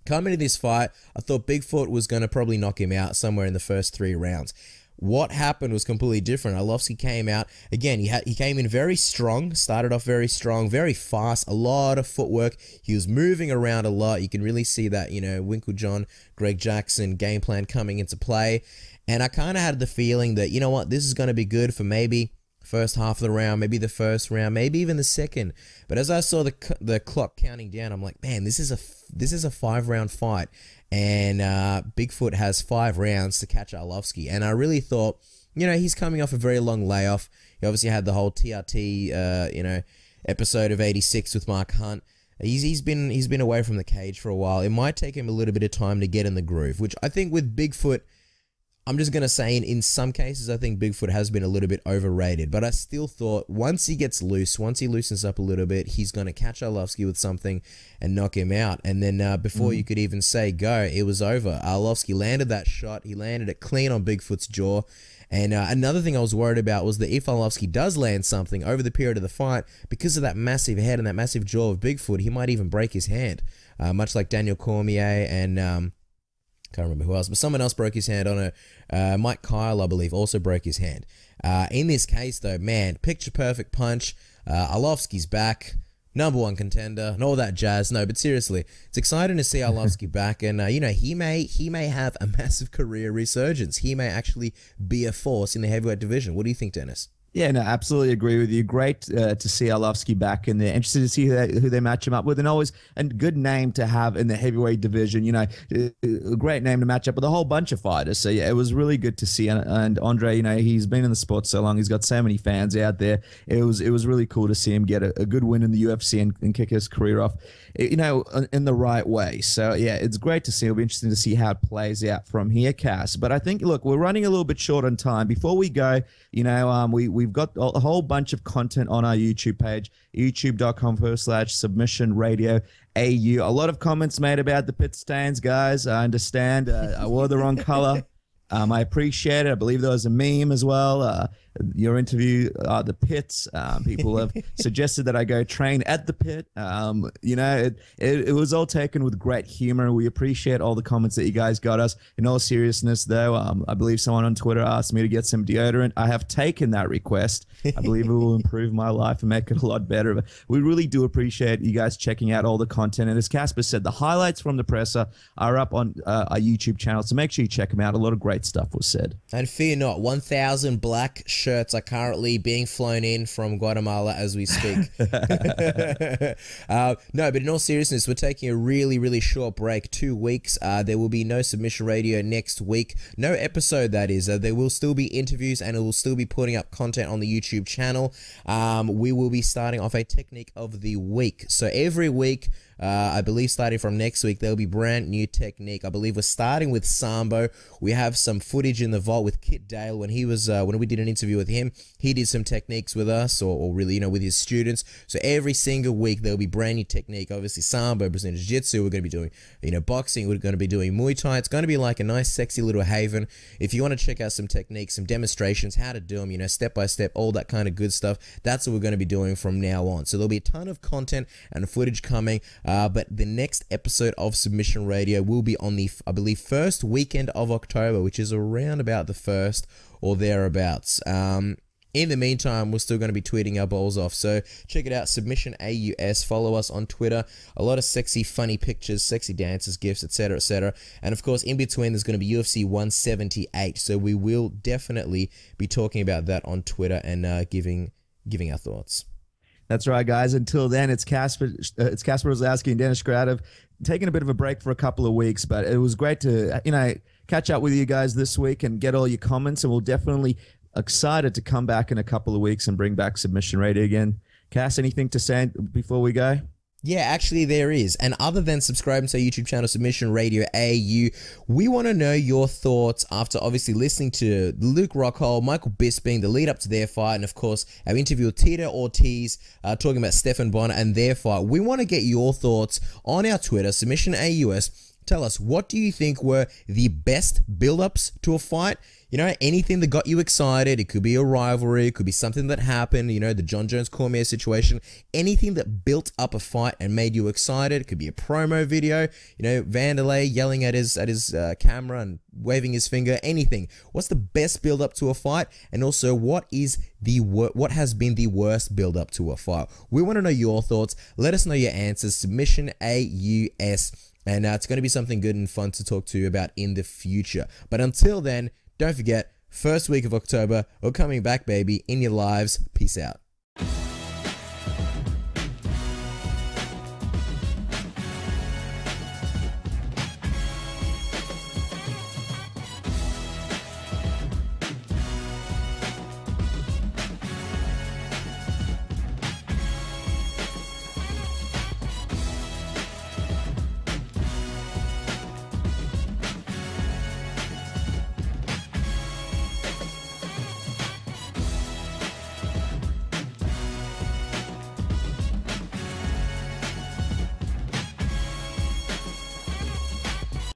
coming to this fight, I thought Bigfoot was going to probably knock him out somewhere in the first 3 rounds. What happened was completely different. Arlovski came out, again, he came in very strong, started off very strong, very fast, a lot of footwork. He was moving around a lot. You can really see that, you know, Winklejohn, Greg Jackson game plan coming into play. And I kind of had the feeling that, you know what, this is going to be good for maybe first half of the round, maybe the first round, maybe even the second. But as I saw the clock counting down, I'm like, man, this is a 5-round fight, and Bigfoot has 5 rounds to catch Arlovski. And I really thought, you know, he's coming off a very long layoff. He obviously had the whole TRT, you know, episode of 86 with Mark Hunt. He's been away from the cage for a while. It might take him a little bit of time to get in the groove, which I think with Bigfoot, I'm just going to say in some cases, I think Bigfoot has been a little bit overrated. But I still thought once he gets loose, once he loosens up a little bit, he's going to catch Arlovski with something and knock him out. And then before you could even say go, it was over. Arlovski landed that shot. He landed it clean on Bigfoot's jaw. And another thing I was worried about was that if Arlovski does land something over the period of the fight, because of that massive head and that massive jaw of Bigfoot, he might even break his hand. Much like Daniel Cormier and... can't remember who else, but someone else broke his hand on a Mike Kyle, I believe, also broke his hand. In this case, though, man, picture perfect punch. Arlovski's back, #1 contender, and all that jazz. No, but seriously, it's exciting to see Arlovski back, and you know, he may have a massive career resurgence. He may actually be a force in the heavyweight division. What do you think, Dennis? Yeah, no, absolutely agree with you. Great to see Arlovski back in there. Interested to see who they match him up with, and always a good name to have in the heavyweight division. You know, a great name to match up with a whole bunch of fighters. So yeah, it was really good to see. And Andre, you know, he's been in the sport so long. He's got so many fans out there. It was really cool to see him get a good win in the UFC and kick his career off, you know, in the right way. So yeah, it's great to see. It'll be interesting to see how it plays out from here, Cass. But I think, look, we're running a little bit short on time. Before we go, you know, we've got a whole bunch of content on our YouTube page, youtube.com/submission radio. A lot of comments made about the pit stains, guys. I understand. I wore the wrong color. I appreciate it. I believe there was a meme as well. Your interview, the pits. People have suggested that I go train at the pit. You know, it was all taken with great humor. We appreciate all the comments that you guys got us. In all seriousness, though, I believe someone on Twitter asked me to get some deodorant. I have taken that request. I believe it will improve my life and make it a lot better. But we really do appreciate you guys checking out all the content. And as Casper said, the highlights from the presser are up on our YouTube channel, so make sure you check them out. A lot of great stuff was said. And fear not, 1,000 black shirts are currently being flown in from Guatemala as we speak. No, but in all seriousness, we're taking a really, really short break, 2 weeks. There will be no Submission Radio next week. No episode, that is. There will still be interviews, and it will still be putting up content on the YouTube channel. We will be starting off a technique of the week. So every week, I believe starting from next week, there'll be brand new technique. I believe we're starting with Sambo. We have some footage in the vault with Kit Dale when he was when we did an interview with him. He did some techniques with us, or really, you know, with his students. So every single week there'll be brand new technique. Obviously Sambo, Brazilian Jiu-Jitsu. We're going to be doing, you know, boxing. We're going to be doing Muay Thai. It's going to be like a nice, sexy little haven. If you want to check out some techniques, some demonstrations, how to do them, you know, step by step, all that kind of good stuff. That's what we're going to be doing from now on. So there'll be a ton of content and footage coming. But the next episode of Submission Radio will be on the, I believe, first weekend of October, which is around about the 1st or thereabouts. In the meantime, we're still going to be tweeting our balls off. So check it out, Submission AUS. Follow us on Twitter. A lot of sexy, funny pictures, sexy dances, gifs, etc., etc. And of course, in between, there's going to be UFC 178. So we will definitely be talking about that on Twitter and giving our thoughts. That's right, guys. Until then, it's Casper Rosowski and Dennis Gradov taking a bit of a break for a couple of weeks, but it was great to, you know, catch up with you guys this week and get all your comments, and we'll definitely excited to come back in a couple of weeks and bring back Submission Radio again. Cass, anything to say before we go? Yeah, actually there is. And other than subscribing to our YouTube channel, Submission Radio AU, we want to know your thoughts after obviously listening to Luke Rockhold, Michael Bisping, the lead up to their fight, and of course our interview with Tito Ortiz, talking about Stefan Bonner and their fight. We want to get your thoughts on our Twitter, Submission AUS. Tell us, what do you think were the best build-ups to a fight? You know, anything that got you excited. It could be a rivalry. It could be something that happened, you know, the John Jones Cormier situation. Anything that built up a fight and made you excited. It could be a promo video, you know, Vanderlei yelling at his camera and waving his finger, anything. What's the best build-up to a fight? And also, what has been the worst build-up to a fight? We want to know your thoughts. Let us know your answers. Submission AUS. And it's going to be something good and fun to talk to you about in the future. But until then, don't forget, first week of October, we're coming back, baby, in your lives. Peace out.